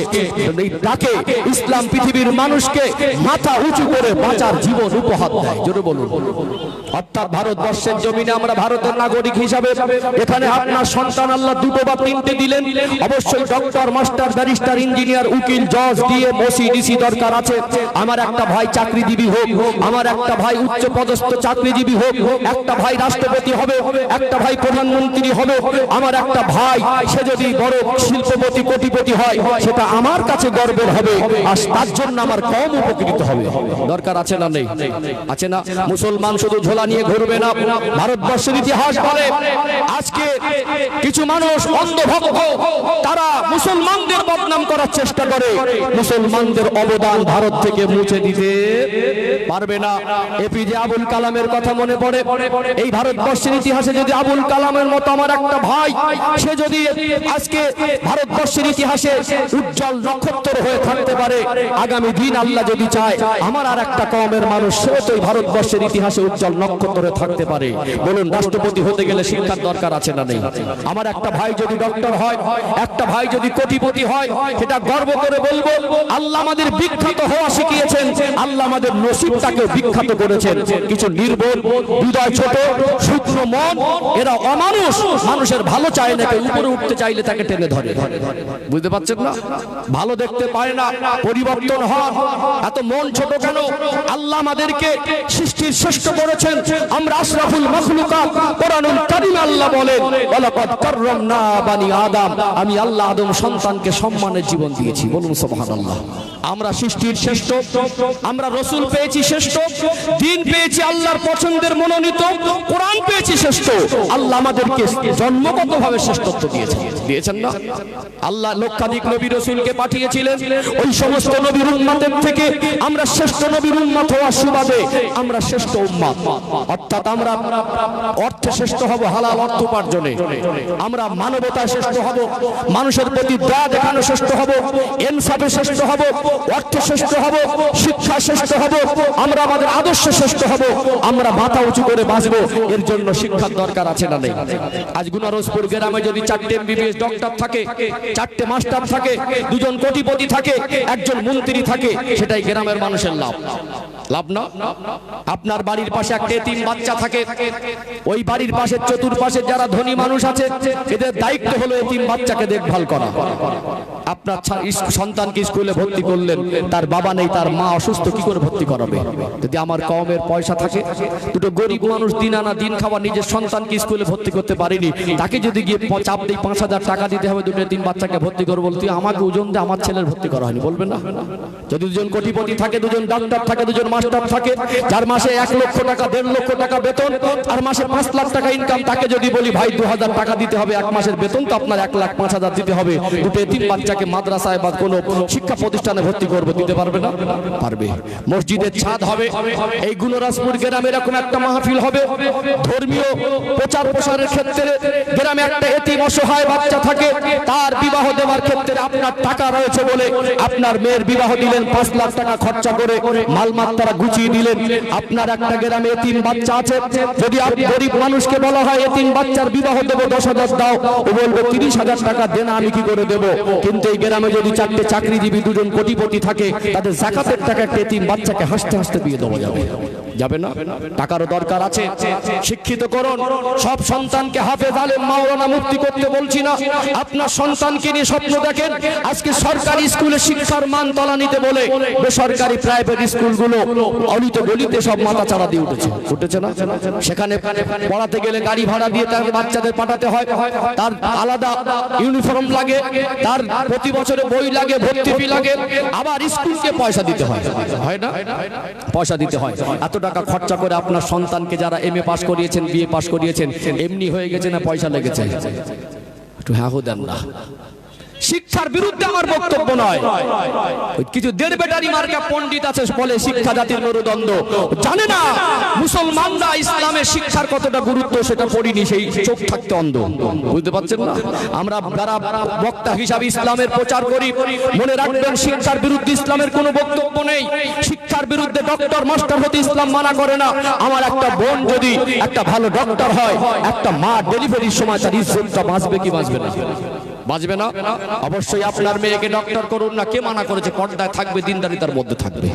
ডাকে। ইসলাম পৃথিবীর মানুষকে মাথা উঁচু করে বাঁচার জীবন উপহার দেয়। জোরে বলুন। অর্থাৎ ভারতবর্ষের জমিনে আমরা ভারতের নাগরিক হিসাবে, এখানে আপনার সন্তান আল্লাহ 2 বা 3টে দিলেন, অবশ্যই ডক্টর, মাস্টার, ব্যারিস্টার, ইঞ্জিনিয়ার, উকিল, জজ, ডিএম, ওসি, ডিসি দরকার আছে। আমার একটা ভাই চাকরিজীবী হোক, আমার একটা ভাই উচ্চ পদস্থ চাকরিজীবী হোক, একটা ভাই রাষ্ট্রপতি হবে, একটা ভাই প্রধানমন্ত্রী হবে, আমার একটা ভাই সে যদি বড় শিল্পপতি, কোটিপতি হয়, সেটা আমার কাছে গর্বের হবে, আর তার জন্য আমার কম উপকৃত হবে। দরকার আছে না নেই? আছে না? মুসলমান শুধু ঝোলা নিয়ে ঘুরবে না। ভারতবর্ষের ইতিহাস বলে আজকে কিছু মানুষ অন্ধভক্ত, তারা মুসলমানদের বদনাম করার চেষ্টা করে, মুসলমানদের অবদান ভারত থেকে মুছে দিতে পারবে না। এপিজে আবুল কালামের কথা মনে পড়ে। এই ভারতবর্ষের ইতিহাসে যদি আবুল কালামের মতো আমার একটা ভাই, সে যদি আজকে ভারতবর্ষের ইতিহাসে উজ্জ্বল নক্ষত্র হয়ে থাকতে পারে, আগামী দিন আল্লাহ যদি চায়, আমার আর একটা কওমের মানুষ সেও তো এই ভারতবর্ষের ইতিহাসে উজ্জ্বল নক্ষত্র হয়ে থাকতে পারে। বলুন, রাষ্ট্রপতি হতে গেলে শিক্ষার দরকার আছে না নেই? আমার একটা ভাই যদি ডক্টর হয়, একটা ভাই যদি কোটিপতি হয়, সেটা গর্ব করে বলবো, আল্লাহ আমাদের বিখ্যাত হওয়া শিখিয়েছেন, আল্লাহ আমাদের নসিবটাকে বিখ্যাত করেছেন। কিছু নির্বোধ, হৃদয় ছোট, শুকনো মন, এরা অমানুষ, মানুষের ভালো চায় না, কেউ উপরে উঠতে চাইলে তাকে টেনে ধরে। বুঝতে পারছেন না? ভালো দেখতে পায় না, পরিবর্তন হয়। এত মন ছোট কেন? আল্লাহ আমাদেরকে সৃষ্টির শ্রেষ্ঠ করেছেন, আমরা আশরাফুল মাখলুকাত। কোরআনুল কারীমে আল্লাহ বলেন, ওয়ালাকাদ কাররামনা বানি আদম, আমি আল্লাহ আদম সন্তানকে সম্মানের জীবন দিয়েছি। বলুন সুবহানাল্লাহ। আমরা সৃষ্টির শ্রেষ্ঠ, আমরা রসুল পেয়েছি শ্রেষ্ঠ, দিন পেয়েছি আল্লাহর পছন্দের মনোনীত, কোরআন পেয়েছি শ্রেষ্ঠ। আল্লাহ আমাদেরকে জন্মগতভাবে শ্রেষ্ঠত্ব দিয়েছেন না? আল্লাহ লক্ষাধিক নবী রসুলকে পাঠিয়েছিলেন, ওই সমস্ত নবীর উম্মতের থেকে আমরা শ্রেষ্ঠ নবীর উম্মত হওয়ার সুবাদে আমরা শ্রেষ্ঠ উম্মত, অর্থাৎ আমরা অর্থে শ্রেষ্ঠ হব, হালাল অর্থ উপার্জনে আমরা মানবতায় শ্রেষ্ঠ হব, মানুষের প্রতি দয়া দেখানো শ্রেষ্ঠ হব, ইনসাফে শ্রেষ্ঠ হব, অর্থে শ্রেষ্ঠ হব, শিক্ষা শ্রেষ্ঠ হব, আমরা আমাদের আদর্শে শ্রেষ্ঠ হব, আমরা মাথা উঁচু করে বাঁচবো। এর জন্য শিক্ষার দরকার আছে না নেই? আজ গুনারোজপুর গ্রামে যদি 4টে এমবিবিএস ডক্টর থাকে, 4টে মাস্টার থাকে, 2জন কোটিপতি থাকে, 1জন মন্ত্রী থাকে, সেটাই গ্রামের মানুষের লাভ। লাভ না? আপনার বাড়ির পাশে একটা এতিম বাচ্চা থাকে, ওই বাড়ির পাশে চতুর্পাশে যারা ধনী মানুষ আছে, এদের দায়িত্ব হলো এতিম বাচ্চাকে দেখভাল করা। আপনার সন্তানকে স্কুলে ভর্তি করলেন, তার বাবা নেই, তার মা অসুস্থ, কি করে ভর্তি করাবে? যদি আমার কওমের পয়সা থাকে, দুটো গরিব মানুষ দিন আনা দিন খাওয়া নিজের সন্তানকে স্কুলে ভর্তি করতে পারেনি, তাকে যদি গিয়ে চাপ দিই 5,000 টাকা দিতে হবে দুটো এতিম বাচ্চাকে ভর্তি করবো, বলতে আমাকে ওজন দিয়ে আমার ছেলের ভর্তি করা হয়নি, বলবেন না? যদি 2জন কোটিপতি থাকে, 2জন ডাক্তার থাকে, 2জন মাস্টার থাকে, যার মাসে 1 লক্ষ টাকা 1.5 লক্ষ টাকা বেতন আর মাসে 5 লাখ টাকা ইনকাম, তাকে যদি বলি ভাই 2,000 টাকা দিতে হবে, 1 মাসের বেতন তো আপনার 1,05,000 দিতে হবে, দুটো এতিম বাচ্চাকে মাদ্রাসায় বা কোনো শিক্ষা প্রতিষ্ঠানে ভর্তি করবো, দিতে পারবে না? পারবে। মসজিদের ছাদ হবে, এই গুনারোজপুর গ্রামে এরকম একটা মাহফিল হবে, ধর্মীয় প্রচার প্রসারের ক্ষেত্রে গ্রামে একটা এতিম অসহায় বাচ্চা থাকে, তার বিবাহ দেওয়ার ক্ষেত্রে আপনার টাকা রয়েছে বলে আপনার মেয়ের বিবাহ দিলেন 5 লাখ টাকা খরচা করে, মালমাত্রা গুছিয়ে দিলেন। আপনার একটা গ্রামে এতিম বাচ্চা আছে, যদি আপনি গরিব মানুষকে বলা হয় এতিম বাচ্চার বিবাহ দেবো 10,000 দাও, ও বলবে 30,000 টাকা দেন, আমি কি করে দেবো? কিন্তু এই গ্রামে যদি 4টে চাকরিজীবী 2জন কোটিপতি থাকে, তাদের যাকাতের টাকা একটা এতিম বাচ্চাকে হাসতে হাসতে বিয়ে দেওয়া যাবে, যাবে না? টাকারও দরকার আছে। শিক্ষিত করুন সব সন্তানকে, হাফেজ আলেম মাওলানা মুফতি করতে বলছি না, আপনার সন্তানকে নিয়ে স্বপ্ন দেখেন। আজকে সরকারি স্কুলে শিক্ষার মান তলানিতে বলে বেসরকারি প্রাইভেট স্কুলগুলো অলিতে গলিতে সব মাথা চাড়া দিয়ে উঠেছে না? সেখানে পড়াতে গেলে গাড়ি ভাড়া দিয়ে তার বাচ্চাদের পাঠাতে হয়, তার আলাদা ইউনিফর্ম লাগে, তার প্রতি বছরে বই লাগে, ভর্তি ফি লাগে, আবার স্কুলকে পয়সা দিতে হয়, হয় না? পয়সা দিতে হয়। এত টাকা খরচা করে আপনার সন্তানকে যারা MA পাস করিয়েছেন, BA পাস করিয়েছেন, এমনি হয়ে গেছে না পয়সা লেগেছে? একটু হ্যাঁ দেন না। শিক্ষার বিরুদ্ধে আমার বক্তব্য নয়, কিছু দেড় বেটারি মার্কা পণ্ডিত আছে বলে শিক্ষা জাতির মেরুদণ্ড, জানে না মুসলমানরা ইসলামের শিক্ষার কতটা গুরুত্ব সেটা পড়িনি, সেই চোখ থাকতে অন্ধ। বুঝতে পারছেন না? আমরা যারা বক্তা হিসাবে ইসলামের প্রচার করি, মনে রাখবেন শিক্ষার বিরুদ্ধে ইসলামের কোনো বক্তব্য নেই। শিক্ষার বিরুদ্ধে ডক্টর মাস্টার হতে ইসলাম মানা করে না। আমার একটা বোন যদি একটা ভালো ডক্টর হয়, একটা মা ডেলিভারির সময় তার ইজ্জতটা বাঁচবে কি বাঁচবে না? বাঁচবে না? অবশ্যই আপনার মেয়েকে ডক্টর করুন না, কে মানা করেছে? পর্দায় থাকবে, দিনদারিতার মধ্যে থাকবে,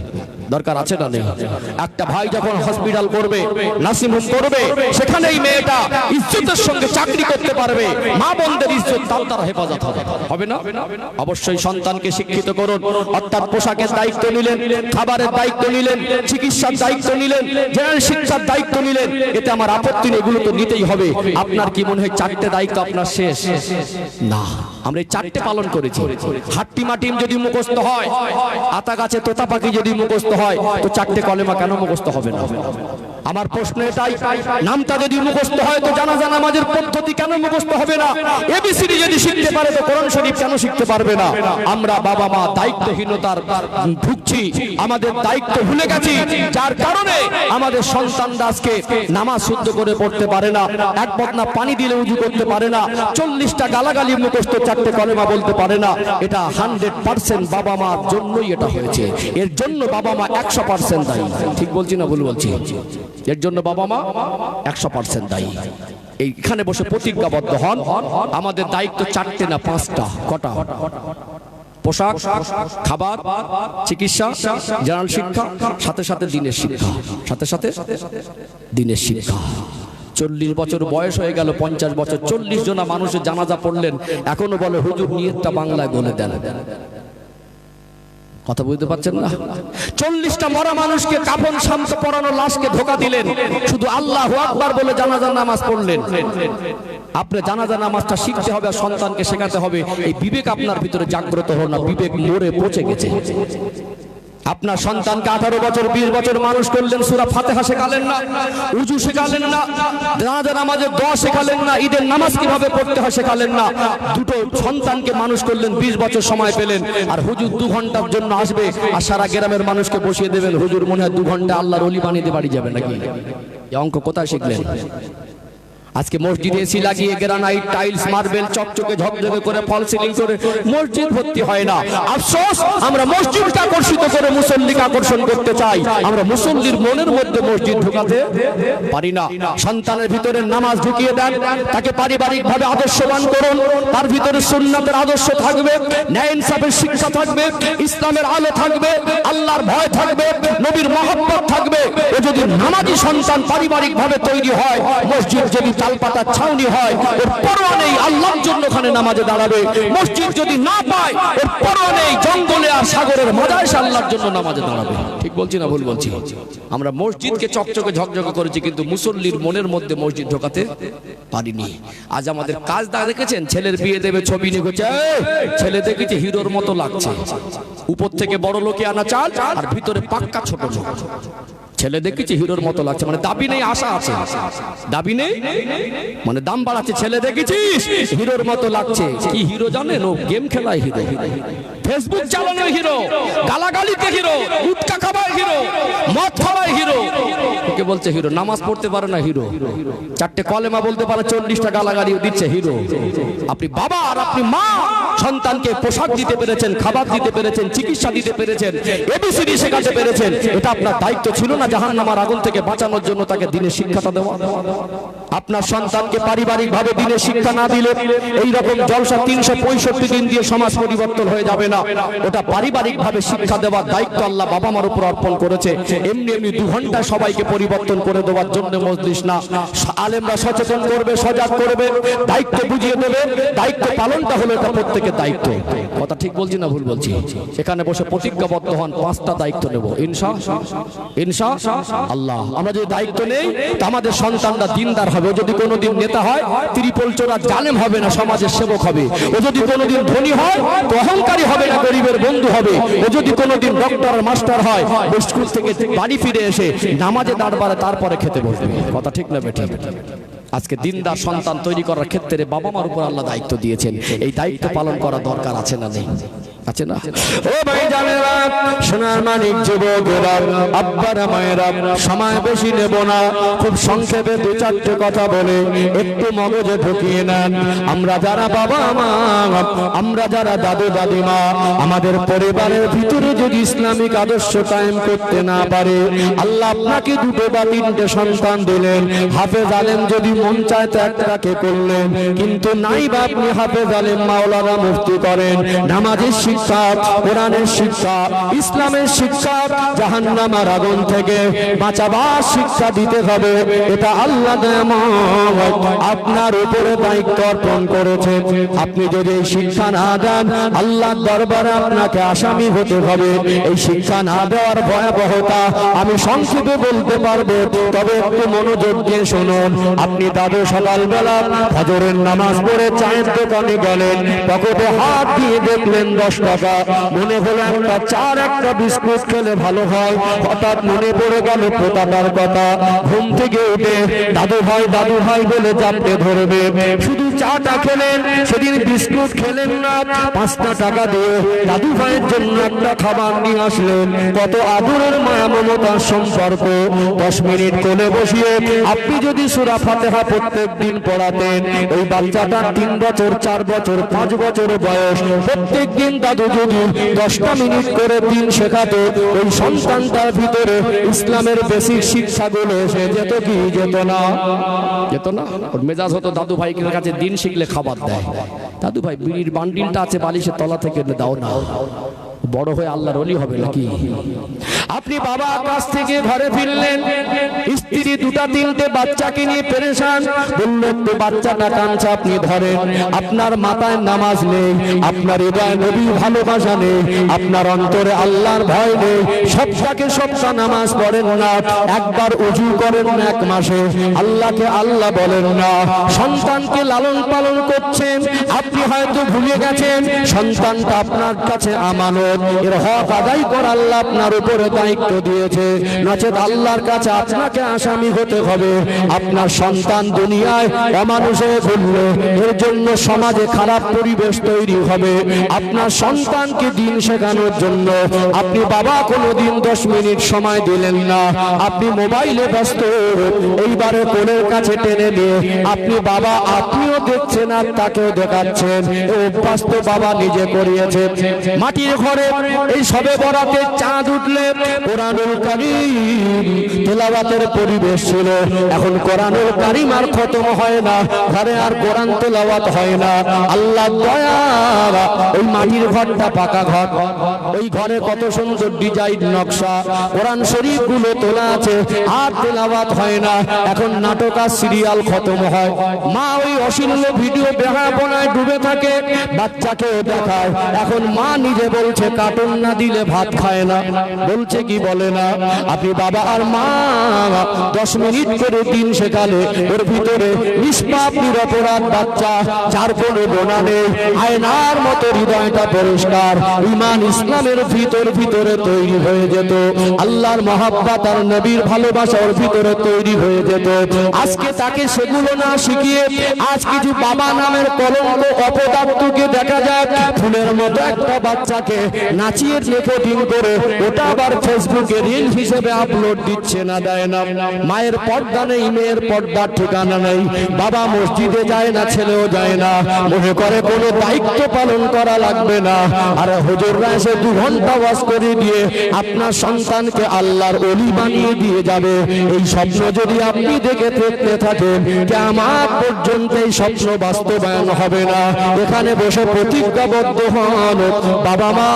দরকার আছে না নেই? একটা ভাই যখন হসপিটাল করবে, নার্সিং হোম করবে, সেখানেই মেয়েটা ইজ্জতের সঙ্গে চাকরি করতে পারবে, মা বোনদের ইজ্জত তার দ্বারা হেফাজত হবে, হবে না? অবশ্যই সন্তানকে শিক্ষিত করুন, অর্থাৎ পোশাকের দায়িত্ব নিলেন, খাবারের দায়িত্ব নিলেন, চিকিৎসার দায়িত্ব নিলেন, জেনারেল শিক্ষার দায়িত্ব নিলেন, এতে আমার আপত্তি নেই, এগুলো তো নিতেই হবে। আপনার কি মনে হয় 4টে দায়িত্ব আপনার শেষ? না, আমরা এই 4টে পালন করেছি। হাট্টি মাটিম যদি মুখস্থ হয়, আতা গাছে তোতা পাখি যদি মুখস্থ হয়, তো 4টে কলেমা কেন মুখস্থ হবে না? আমার প্রশ্ন এটাই, নামটা যদি মুখস্থ হয় তো জানাজা নামাজের পদ্ধতি কেন মুখস্থ হবে না? ABCD যদি শিখতে পারে তো কোরআন শরীফ কেন শিখতে পারবে না? আমরা বাবা মা দায়িত্বহীনতার ভুগছি, আমাদের দায়িত্ব ভুলে গেছি, যার কারণে আমাদের সন্তানরা আজকে নামাজ শুদ্ধ করে পড়তে পারে না, এক বদনা পানি দিলে উজু করতে পারে না, 40টা গালাগালি মুখস্থ, 4টে কলেমা বলতে পারে না। এটা 100% বাবা মার জন্যই এটা হয়েছে। এর জন্য বাবা মা 100% দায়ী। ঠিক বলছি না ভুল বলছি? এর জন্য বাবা মা 100% দায়ী। এইখানে বসে প্রতিজ্ঞাবদ্ধ হন, আমাদের দায়িত্ব 4টে না 5টা। কটা? পোশাক, খাবার, চিকিৎসা, জেনারেল শিক্ষা, সাথে সাথে দিনের শিক্ষা, সাথে সাথে দিনের শিক্ষা। 40 বছর বয়স হয়ে গেল, 50 বছর, 40 জনা মানুষের জানাজা পড়লেন, এখনো বলে হুজুর নিয়তটা বাংলায় বলে দেন। কথা বুঝতে পারছেন না? 40টা মরা মানুষকে কাফন শান্ত পরানো লাশকে ধোকা দিলেন, শুধু আল্লাহু আকবার বলে জানাজার নামাজ পড়লেন। আপনি জানাজা নামাজটা শিখতে হবে, আর সন্তানকে শেখাতে হবে। এই বিবেক আপনার ভিতরে জাগ্রত হল না, বিবেক মরে পচে গেছে। আপনার সন্তানকে 18 বছর 20 বছর মানুষ করলেন, সূরা ফাতিহা শেখালেন না, উযু শেখালেন না, জানাজা নামাজের দোয়া শেখালেন না, ঈদের নামাজ কিভাবে পড়তে হয় শেখালেন না। দুটো সন্তানকে মানুষ করলেন, 20 বছর সময় পেলেন, আর হুজুর 2 ঘন্টার জন্য আসবে আর সারা গ্রামের মানুষকে বসিয়ে দেবেন। হুজুর মনে হয় 2 ঘন্টা আল্লাহর ওলি বানিয়ে দিয়ে বাড়ি যাবে নাকি? এই অঙ্ক কোথায় শিখলেন? আজকে মসজিদে এসি লাগিয়ে গ্রানাইট টাইলস মার্বেল চকচকে ঝকঝকে করে ফল সিলিং করে মসজিদ ভর্তি হয় না। আফসোস, আমরা মসজিদকে আকর্ষিত করে মুসল্লিকে আকর্ষণ করতে চাই, আমরা মুসল্লির মনের মধ্যে মসজিদ ঢুকাতে পারি না। সন্তানের ভিতরে নামাজ ঢুকিয়ে দেন, তাকে পারিবারিক ভাবে আদর্শবান করুন, তার ভিতরে সুন্নাতের আদর্শ থাকবে, ন্যায় ইনসাফের শিক্ষা থাকবে, ইসলামের আলো থাকবে, আল্লাহর ভয় থাকবে, নবীর মহব্বত থাকবে। ও যদি নামাজি সন্তান পারিবারিক ভাবে তৈরি হয়, মসজিদ যদি তালপাতার ছাউনি হয়, ওর পরোয়া নেই আল্লাহর জন্য ওখানে নামাজে দাঁড়াবে। মসজিদ যদি না পায়, ওর পরোয়া নেই জঙ্গলে আর সাগরের মাঝায় সে আল্লাহর জন্য নামাজে দাঁড়াবে। ঠিক বলছি না ভুল বলছি? আমরা মসজিদকে চকচকে ঝকঝকে করেছি, কিন্তু মুসল্লির মনের মধ্যে মসজিদ ঢোকাতে পারিনি। আজ আমাদের কাজ দা দেখেছেন, ছেলের বিয়ে দেবে ছবি নিয়ে ছেলে দেখেছি হিরোর মতো লাগছে, উপর থেকে বড় লোকে আনা চাল আর ভিতরে পাক্কা ছোট লোক। ছেলে দেখেছি হিরোর মতো লাগছে, মানে দাবি নেই আশা আছে, দাবি নেই মানে দাম বাড়াচ্ছে। ছেলে দেখেছিস হিরোর মতো লাগছে, কি হিরো জানেন? ও গেম খেলায় হিরো, ফেসবুক চালানো হিরো, গালাগালিতে হিরো, গুটকা খাওয়ায় হিরো, মদ খাওয়ায় হিরো। ওকে বলছে হিরো, নামাজ পড়তে পারে না হিরো, 4টে কলেমা বলতে পারে, 40টা গালাগালিও দিচ্ছে হিরো। আপনি বাবা আর আপনি মা সন্তানকে পোশাক দিতে পেরেছেন, খাবার দিতে পেরেছেন, চিকিৎসা দিতে পেরেছেন, এবিসিডি শেখাতে পেরেছেন, এটা আপনার দায়িত্ব ছিল না জাহান্নামের আগুন থেকে বাঁচানোর জন্য তাকে দিনের শিক্ষাটা দেওয়া? আপনার সন্তানকে পারিবারিক ভাবে দিনের শিক্ষা না দিলে এই রকম জলসা 365 দিন দিয়ে সমাজ পরিবর্তন হয়ে যাবে না। ওটা পারিবারিক ভাবে শিক্ষা দেওয়ার দায়িত্ব আল্লাহ বাবা মার উপর অর্পণ করেছে। এমনি এমনি 2 ঘন্টা সবাইকে পরিবর্তন করে দেওয়ার জন্য মজলিস না, আলেমরা সচেতন করবে, সজাগ করবে, দায়িত্ব বুঝিয়ে দেবে। দায়িত্ব পালনটা হলো এটা প্রত্যেকের দায়িত্ব। কথা ঠিক বলছি না ভুল বলছি? এখানে বসে প্রতিজ্ঞাবদ্ধ হন, 5টা দায়িত্ব নেব ইনশাআল্লাহ। আমরা যদি দায়িত্ব নেই তো আমাদের সন্তানরা দিনদার হবে। ও যদি কোনোদিন নেতা হয়, ত্রিপল চোরা জালেম হবে না, সমাজের সেবক হবে। ও যদি কোনোদিন ধনী হয় তো অহংকারী হবে না, গরিবের বন্ধু হবে। ও যদি কোনোদিন ডক্টর মাস্টার হয়, স্কুল থেকে বাড়ি ফিরে এসে নামাজে দাঁড়াবে, তারপরে খেতে বসবে। কথা ঠিক না বেঠিক? আজকে দিনদার সন্তান তৈরি করার ক্ষেত্রে বাবা মার উপর আল্লাহ দায়িত্ব দিয়েছেন। এই দায়িত্ব পালন করা দরকার আছে না নেই? আছে না? ও ভাই জানেরা, সোনার মানিক যুবকেরা, আব্বারা মায়েরা, সময় বেশি নেব না, খুব সংক্ষেপে 2-4টে কথা বলে একটু মগজে ঢুকিয়ে নেন। আমরা যারা বাবা মা, আমরা যারা দাদু দাদিমা, আমাদের পরিবারের ভিতরে যদি ইসলামিক আদর্শ কায়েম করতে না পারে, আল্লাহ আপনাকে 2 বা 3টে সন্তান দিলেন, হাফেজ আলেম যদি মন চায় তো একটাকে করলেন, কিন্তু নাই বা আপনি হাফেজ আলেম মাওলানা মুফতি করেন, নামাজের শিক্ষা, কোরআনের শিক্ষা, ইসলামের শিক্ষা, জাহান্নামের আগুন থেকে বাঁচাবার শিক্ষা দিতে হবে। এটা আল্লাহ আপনার উপরে দায়িত্ব অর্পণ করেছে। আপনি যদি এই শিক্ষা না দেন, আল্লাহর দরবারে আপনাকে আসামি হতে হবে। এই শিক্ষা না দেওয়ার ভয়াবহতা আমি সংক্ষেপে বলতে পারবো, তবে একটু মনোযোগ দিয়ে শুনুন। আপনি দাদু সকালবেলা ফজরের নামাজ পড়ে চায়ের দোকানে গেলেন, পকেটে হাত দিয়ে দেখলেন 10 টাকা, মনে হলো একটা চার একটা বিস্কুট খেলে ভালো হয়। হঠাৎ মনে পড়ে গেল পোতাটার কথা। ঘুম থেকে উঠে দাদু ভাই বলে চাপতে ধরবে। শুধু চাটা খেলেন, সেদিন বিস্কুট খেলেন না। 5টা টাকা দিয়ে দাদু ভাইয়ের জন্য একটা খাবার নিয়ে আসলেন। কত আদরের মায়া মমতার সম্পর্ক। 10 মিনিট কোলে বসিয়ে আপনি যদি সূরা ফাতিহা প্রত্যেক দিন পড়াতেন, ওই বাচ্চাটা 3 বছর 4 বছর 5 বছর বয়স, প্রত্যেক দিন দাদু যদি 10টা মিনিট করে দিন শেখাতো, ওই সন্তানটার ভিতরে ইসলামের বেসিক শিক্ষাগুলো এসে যেত কি যেত না? যেত না? ওর মেজাজ হতো দাদু ভাইয়ের কাছে দিন শিখলে খাবার দেয়। দাদু ভাই বিড়ির বান্ডিলটা আছে বালিশের তলা থেকে দাও না, বড় হয়ে আল্লাহর ওলি হবে নাকি? আপনি বাবার কাছ থেকে ঘরে ফিরলেন, স্ত্রী দুটা তিনটে বাচ্চাকে নিয়ে পেরেশান, বললো একটু বাচ্চাটা কাঁদছে, আপনি ধরেন। আপনার মাথায় নামাজ নেই, আপনার হৃদয়ে নবীর ভালোবাসা নেই, আপনার অন্তরে আল্লাহর ভয় নেই, সপ্তাহে সপ্তাহ নামাজ পড়েন না, একবার উজু করেন না এক মাসে, আল্লাহকে আল্লাহ বলেন না, সন্তানকে লালন পালন করছেন, আপনি হয়তো ভুলে গেছেন সন্তানটা আপনার কাছে আমানত, এর হক আদায় করা আল্লাহ আপনার উপরে দায়িত্ব দিয়েছে, নচেত আল্লাহর কাছে আপনাকে আসামি হতে হবে। আপনার সন্তান দুনিয়ায় অমানুষ হয়ে ঘুরলে এর জন্য সমাজে খারাপ পরিবেশ তৈরি হবে। আপনার সন্তানকে দিন শেখানোর জন্য আপনি বাবা কোনোদিন 10 মিনিট সময় দিলেন না, আপনি মোবাইলে ব্যস্ত, এইবারে কোলের কাছে টেনে নিয়ে আপনি বাবা, আপনিও দেখছেন আর তাকেও দেখাচ্ছেন, অভ্যাস তো বাবা নিজে করিয়েছে। মাটির ঘরে এই সবে বরাতে চাঁদ উঠলে কোরআনুল কারীম তেলাওয়াতের পরিবেশ ছিল, এখন কোরআনুল কারীম আর খতম হয় না, ঘরে আর কোরআন তেলাওয়াত হয় না। আল্লাহ দয়া, ওই মাটির ঘরটা পাকা ঘর, ওই ঘরে কত সুন্দর ডিজাইন নকশা, কোরআন শরীফ গুলো তোলা আছে, আর তেলাওয়াত হয় না। এখন নাটক আর সিরিয়াল খতম হয়, মা ওই অশ্লীল ভিডিও বেহাপনায় ডুবে থাকে, বাচ্চাকেও দেখায়। এখন মা নিজে বলছে কার্টুন না দিলে ভাত খায় না, বলছে কি বলে না। আপনি বাবা আর মা 10 মিনিট করে দিন শেখালে ওর ভিতরে নিষ্পাপ নিরপরাধ বাচ্চা, যার কোনো গোনা নেই, আয়নার মতো হৃদয়টা পরিষ্কার, ঈমান ইসলামের ভিতরে তৈরি হয়ে যেত, আল্লাহর মহাব্বত আর নবীর ভালোবাসা ওর ভিতরে তৈরি হয়ে যেত। আজকে তাকে সেগুলো না শিখিয়ে আজ কিছু বাবা নামের কলঙ্ক অপদার্থকে দেখা যায়, ফুলের মতো একটা বাচ্চাকে নাচিয়ে রেকর্ডিং করে ওটা আবার ফেসবুকে রিল হিসেবে আপলোড দিচ্ছে, না দেয় না। মায়ের পর্দা নেই, মেয়ের পর্দার ঠিকানা নেই, বাবা মসজিদে যায় না, ছেলেও যায় না, মনে করে কোনো দায়িত্ব পালন করা লাগবে না, আর হুজুররা এসে 2 ঘন্টা ওয়াজ করে দিয়ে আপনার সন্তানকে আল্লাহর ওলি বানিয়ে দিয়ে যাবে। এই স্বপ্ন যদি আপনি দেখে থাকতে থাকেন, কিয়ামত পর্যন্ত এই স্বপ্ন বাস্তবায়ন হবে না। এখানে বসে প্রতিজ্ঞাবদ্ধ হন, বাবা মা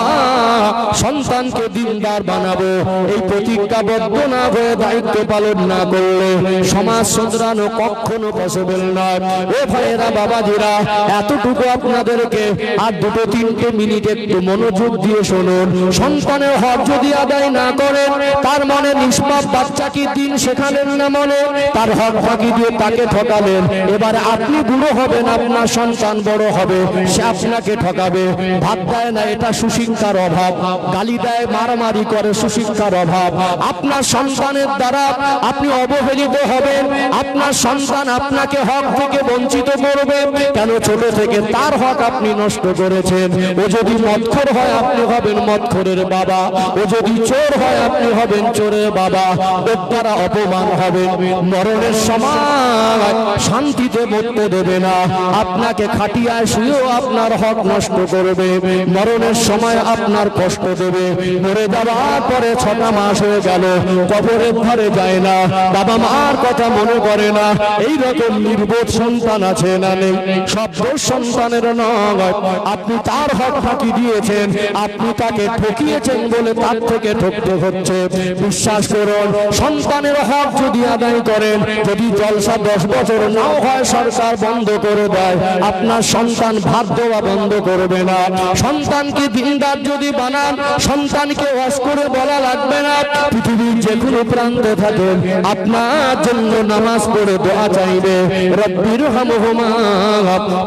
সন্তানকে দিনদার বানাবো, এই প্রতিজ্ঞাবদ্ধ না হয়ে দায়িত্ব পালন না করলে সমাজ শুধরানো কখনো পসিবল নয়। ও ভাইয়েরা, বাবাজিরা, এতটুকু আপনাদেরকে আর 2-3 মিনিট একটু মনোযোগ দিয়ে শুনুন। সন্তানের হক যদি আদায় না করেন, তার মনে নিষ্পাপ বাচ্চাকে দিন শেখালেন না, মনে তার হক ফাঁকি দিয়ে তাকে ঠকালেন। এবারে আপনি বুড়ো হবেন, আপনার সন্তান বড় হবে, সে আপনাকে ঠকাবে। ভাত দেয় না, এটা সুশিক্ষার অভাব, গালি দেয়, মারামারি করে, সুশিক্ষার অভাব। আপনার সন্তানের দ্বারা আপনি অবহেলিত হবেন, আপনার সন্তান আপনাকে হক থেকে বঞ্চিত করবে। কেন? ছোট থেকে তার হক আপনি নষ্ট করেছেন। ও যদি মদখোর হয়, আপনি হবেন মদখোরের বাবা, ও যদি চোর হয়, আপনি হবেন চোরের বাবা, ওর দ্বারা অপমান হবে। মরণের সময় শান্তিতে মরতে দেবে না, আপনাকে খাটিয়ায় শুয়েও আপনার হক নষ্ট করবে, মরণের সময় আপনার কষ্ট দেবে। মরে যাওয়ার পরে 6টা মাস হয়ে গেল, কবরের ধারে যায় না, বাবা মার কথা মনে করে না। এইরকম নির্বোধ সন্তান আছে না নেই? সব দোষ সন্তানের নয়, আপনি তার হক ফাঁকি দিয়েছেন, আপনি তাকে ঠকিয়েছেন বলে তার থেকে ঠকতে হচ্ছে। বিশ্বাস করুন, সন্তানের হক যদি আদায় করেন, যদি জলসা 10 বছর নাও হয়, সরকার বন্ধ করে দেয়, আপনার সন্তান ভাত দেওয়া বন্ধ করবে না। সন্তানকে দিনদার যদি বানান, সন্তানকে ওয়াজ করে বলা লাগবে না, পৃথিবীর যে কোনো প্রান্তে থাকেন, আপনার জন্য নামাজ পড়ে দোয়া চাইবে, রব্বির হামহুমা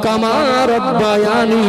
কামা রাব্বায়ানি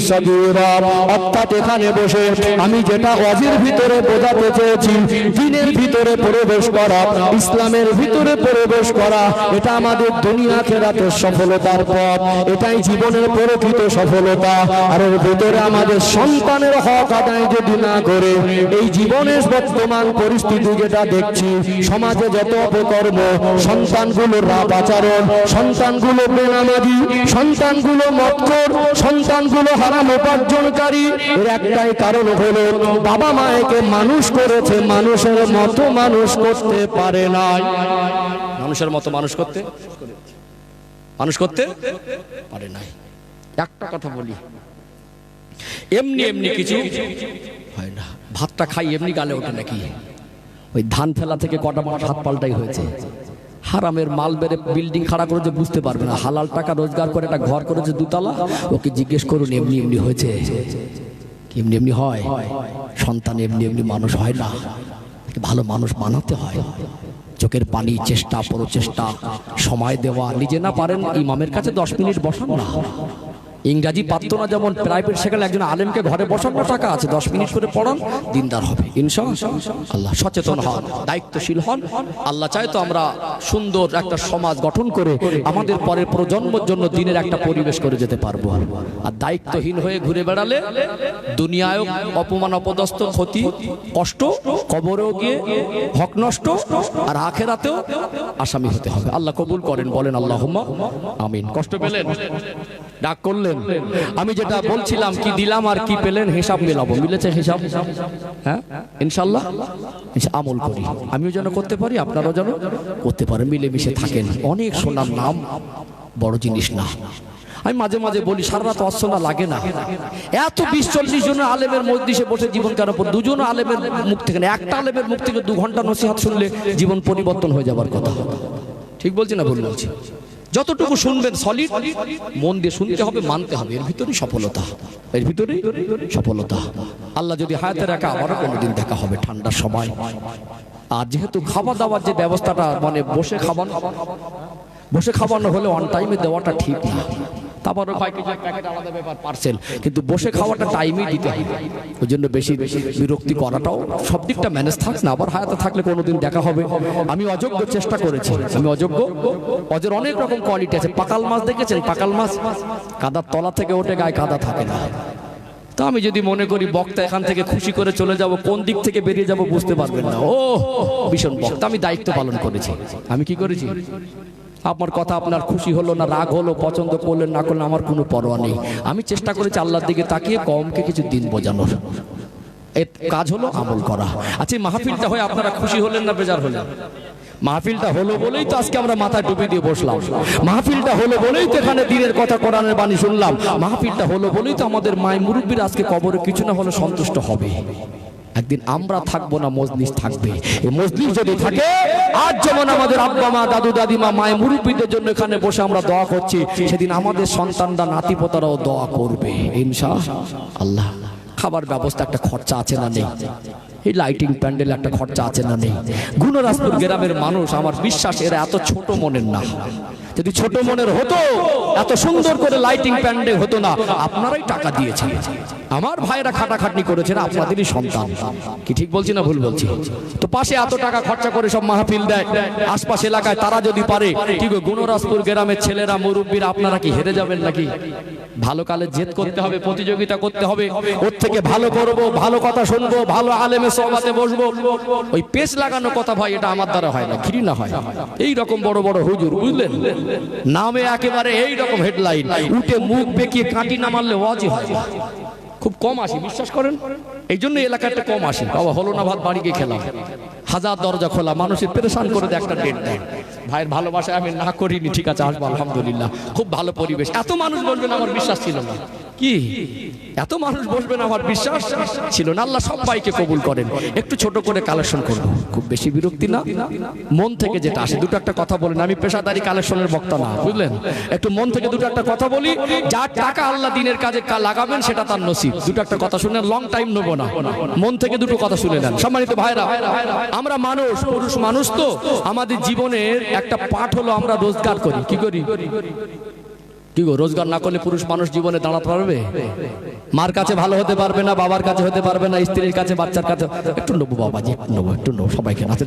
সগীরা। অর্থাৎ এখানে বসে আমি যেটা ওয়াজের ভিতরে বোঝাতে চেয়েছি, দ্বীনের ভিতরে প্রবেশ করা, ইসলামের ভিতরে প্রবেশ করা, এটা আমাদের দুনিয়া আখিরাতের সফলতার পথ, এটাই জীবনের প্রকৃত সফলতা। আর এর ভিতরে আমাদের সন্তানের হক আদায় যদি না করে, এই জীবনের বর্তমান পরিস্থিতি যেটা দেখছি, সমাজে যত অপকর্ম, সন্তানগুলোর রাত আচরণ, সন্তানগুলো বেনামাজি, সন্তানগুলো মদখোর, সন্তানগুলো হারাম উপার্জনকারী, এর একটাই কারণ হলো বাবা মায়েকে মানুষ করেছে, মানুষের মতো মানুষ করতে পারে নাই। মানুষের মতো মানুষ করতে পারে নাই। একটা কথা বলি, এমনি কিছু হয় না, ভাতটা খাই এমনি গালে ওঠে নাকি? ওই ধান ফেলা থেকে কটা মাস হাত পাল্টাই হয়েছে। হারামের মাল বেড়ে বিল্ডিং খাড়া করেছে বুঝতে পারবে না, হালাল টাকা রোজগার করে একটা ঘর করেছে দুতলা, ওকে জিজ্ঞেস করুন এমনি এমনি হয়েছে, এমনি এমনি হয়? সন্তান এমনি এমনি মানুষ হয় না, ভালো মানুষ বানাতে হয়। চোখের পানি, চেষ্টা, প্রচেষ্টা, সময় দেওয়া। নিজে না পারেন ইমামের কাছে 10 মিনিট বসান না। ইংরাজি পারতো না যেমন প্রাইভেট সেখানে একজন আলেমকে ঘরে বসানোর টাকা আছে, 10 মিনিট করে পড়ান, দিনদার হবে ইনশাআল্লাহ। সচেতন হন, দায়িত্বশীল হন। আল্লাহ চায় তো আমরা সুন্দর একটা সমাজ গঠন করে আমাদের পরের প্রজন্মের জন্য দিনের একটা পরিবেশ করে যেতে পারবো। আর দায়িত্বহীন হয়ে ঘুরে বেড়ালে দুনিয়ায় অপমান, অপদস্থ, ক্ষতি, কষ্ট, কবরেও গিয়ে হক নষ্ট, আর আখেরাতেও আসামি হতে হবে। আল্লাহ কবুল করেন, বলেন আল্লাহুম্মা আমিন। কষ্ট পেলেন, ডাক করলেন, আমি যেটা বলছিলাম কি দিলাম আর কি পেলেন হিসাব মেলাবো। মিলেছে হিসাব? হ্যাঁ ইনশাআল্লাহ আমল করি, আমিও যেন করতে পারি, আপনারাও যেন করতে পারেন, মিলেমিশে থাকেন। অনেক শোনার নাম বড় জিনিস না। আমি মাঝে মাঝে বলি সারা রাত অশোনা লাগে না। এত 20-40 জন আলেমের মজলিসে বসে জীবন কেন পর 2 জন আলেমের মুখ থেকে না, একটা আলেমের মুখ থেকে 2 ঘন্টা নসিহত শুনলে জীবন পরিবর্তন হয়ে যাবার কথা। ঠিক বলছি না ভুল বলছি? যতটুকু শুনবেন সলিড মন দিয়ে শুনতে হবে, মানতে হবে, এর ভিতরেই সফলতা, এর ভিতরেই সফলতা। আল্লাহ যদি হায়াতে রাখে আবারও কোনোদিন দেখা হবে ঠান্ডার সময়। আর যেহেতু খাওয়া দাওয়ার যে ব্যবস্থাটা, মানে বসে খাওয়ানো হলে অন টাইমে দেওয়াটা ঠিক না। তারপরে প্যাকেট আলাদা ব্যাপার, পার্সেল, কিন্তু বসে খাওয়াটা টাইমেই দিতে হবে। ওই জন্য বেশি বিরক্তি করাটাও, সব দিকটা ম্যানেজ থাক না। আবার হায়াতে থাকলে কোনোদিন দেখা হবে। আমি অযোগ্য চেষ্টা করেছি, আমি অযোগ্য। অজের অনেক রকম কোয়ালিটি আছে। পাকাল মাছ দেখেছেন? পাকাল মাছ কাদার তলা থেকে ওঠে, গায়ে কাদা থাকে না। তো আমি যদি মনে করি বক্তা এখান থেকে খুশি করে চলে যাব, কোন দিক থেকে বেরিয়ে যাব বুঝতে পারবেন না। ও ভীষণ বক্তা। আমি দায়িত্ব পালন করেছি। আমি কি করেছি? আপনার কথা আপনার খুশি হলো না, রাগ হলো, পছন্দ করলেন না করলেন, আমার কোনো পরোয়া নেই। আমি চেষ্টা করেছি আল্লাহর দিকে তাকিয়ে কমকে কিছু দিন বোঝানোর। এর কাজ হলো আমল করা। আচ্ছা, মাহফিলটা হয় আপনারা খুশি হলেন না বেজার হলেন? মাহফিলটা হলো বলেই তো আজকে আমরা মাথায় টুপি দিয়ে বসলাম। মাহফিলটা হলো বলেই তো এখানে দ্বীনের কথা, কোরআনের বাণী শুনলাম। মাহফিলটা হলো বলেই তো আমাদের মায়ের মুরব্বীরা আজকে কবরে কিছু না হলে সন্তুষ্ট হবে। একদিন আমরা থাকবো না, মজলিস থাকবে। এই মজলিস যদি থাকে, আজ যেমন আমাদের আব্বা মা, দাদু দাদিমা, মায়ের মুরব্বীদের জন্য এখানে বসে আমরা দোয়া করছি, সেদিন আমাদের সন্তানরা, নাতিপোতারাও দোয়া করবে ইনশাআল্লাহ। খাবার ব্যবস্থা একটা খরচা আছে না নেই? এই লাইটিং প্যান্ডেল একটা খরচা আছে না নেই? গুণরাজপুর গ্রামের মানুষ, আমার বিশ্বাস এরা এত ছোট মনের না। যদি ছোট মনের হতো এত সুন্দর করে লাইটিং প্যান্ডেল হতো না। আপনারাই টাকা দিয়েছেন, আমার ভাইরা খাটাখাটনি করেছেন, আপনাদেরই সন্তান। কি ঠিক বলছি না ভুল বলছি? তো পাশে এত টাকা খরচা করে সব মাহফিল দেয়, আশপাশ এলাকায় তারা যদি পারে, কি গো গুণরাজপুর গ্রামের ছেলেরা, মুরব্বীরা, আপনারা কি হেরে যাবেন নাকি? ভালো কালে জেদ করতে হবে, প্রতিযোগিতা করতে হবে, ওর থেকে ভালো করবো, ভালো কথা শুনবো, ভালো আলেমের সহবাতে বসবো। ওই পেশ লাগানো কথা ভাই, এটা আমার দ্বারা হয় না, ঘৃণা হয়। এই রকম বড় বড় হুজুর, বুঝলেন, নামে একেবারে এই রকম হেডলাইন, উঠে মুখ বেঁকিয়ে কাটি না মারলে ওয়াজি হয়। খুব কম আসি, বিশ্বাস করেন। এই জন্য এলাকাটা কম আসি। বাবা হলো না, ভাত বাড়ি গিয়ে খেলাম। হাজার দরজা খোলা, মানুষের পেরেশান করে দেয়, একটা ডেট দেয়। ভাইয়ের ভালোবাসায় আমি না করিনি, ঠিক আছে আসবো, আলহামদুলিল্লাহ, খুব ভালো পরিবেশ। এত মানুষ বলবেন আমার বিশ্বাস ছিল না। কি এত মানুষ বসবেন আমার বিশ্বাস ছিল না। আল্লাহ সবাইকে কবুল করেন। একটু ছোট করে কালেকশন করব, খুব বেশি বিরক্তি না, মন থেকে যেটা আসে। দুটো একটা কথা বলেন, আমি পেশাদারি কালেকশনের বক্তা না, বুঝলেন। একটু মন থেকে দুটো একটা কথা বলি। যার টাকা আল্লাহ দিনের কাজে লাগাবেন সেটা তার নসিব। দুটো একটা কথা শুনে লং টাইম নেবো না, মন থেকে দুটো কথা শুনে নেন। সম্মানিত ভাইরা, আমরা মানুষ, পুরুষ মানুষ, তো আমাদের জীবনের একটা পাঠ হলো আমরা রোজগার করি। কি করি? কি গো, রোজগার না করলে পুরুষ মানুষ জীবনে দাঁড়াতে পারবে? মার কাছে ভালো হতে পারবে না, বাবার কাছে হতে পারবে না, স্ত্রীর কাছে, বাচ্চার কাছে। একটু নেবো বাবাজি, একটু নেবো, একটু নেবো, সবাইকে নাচে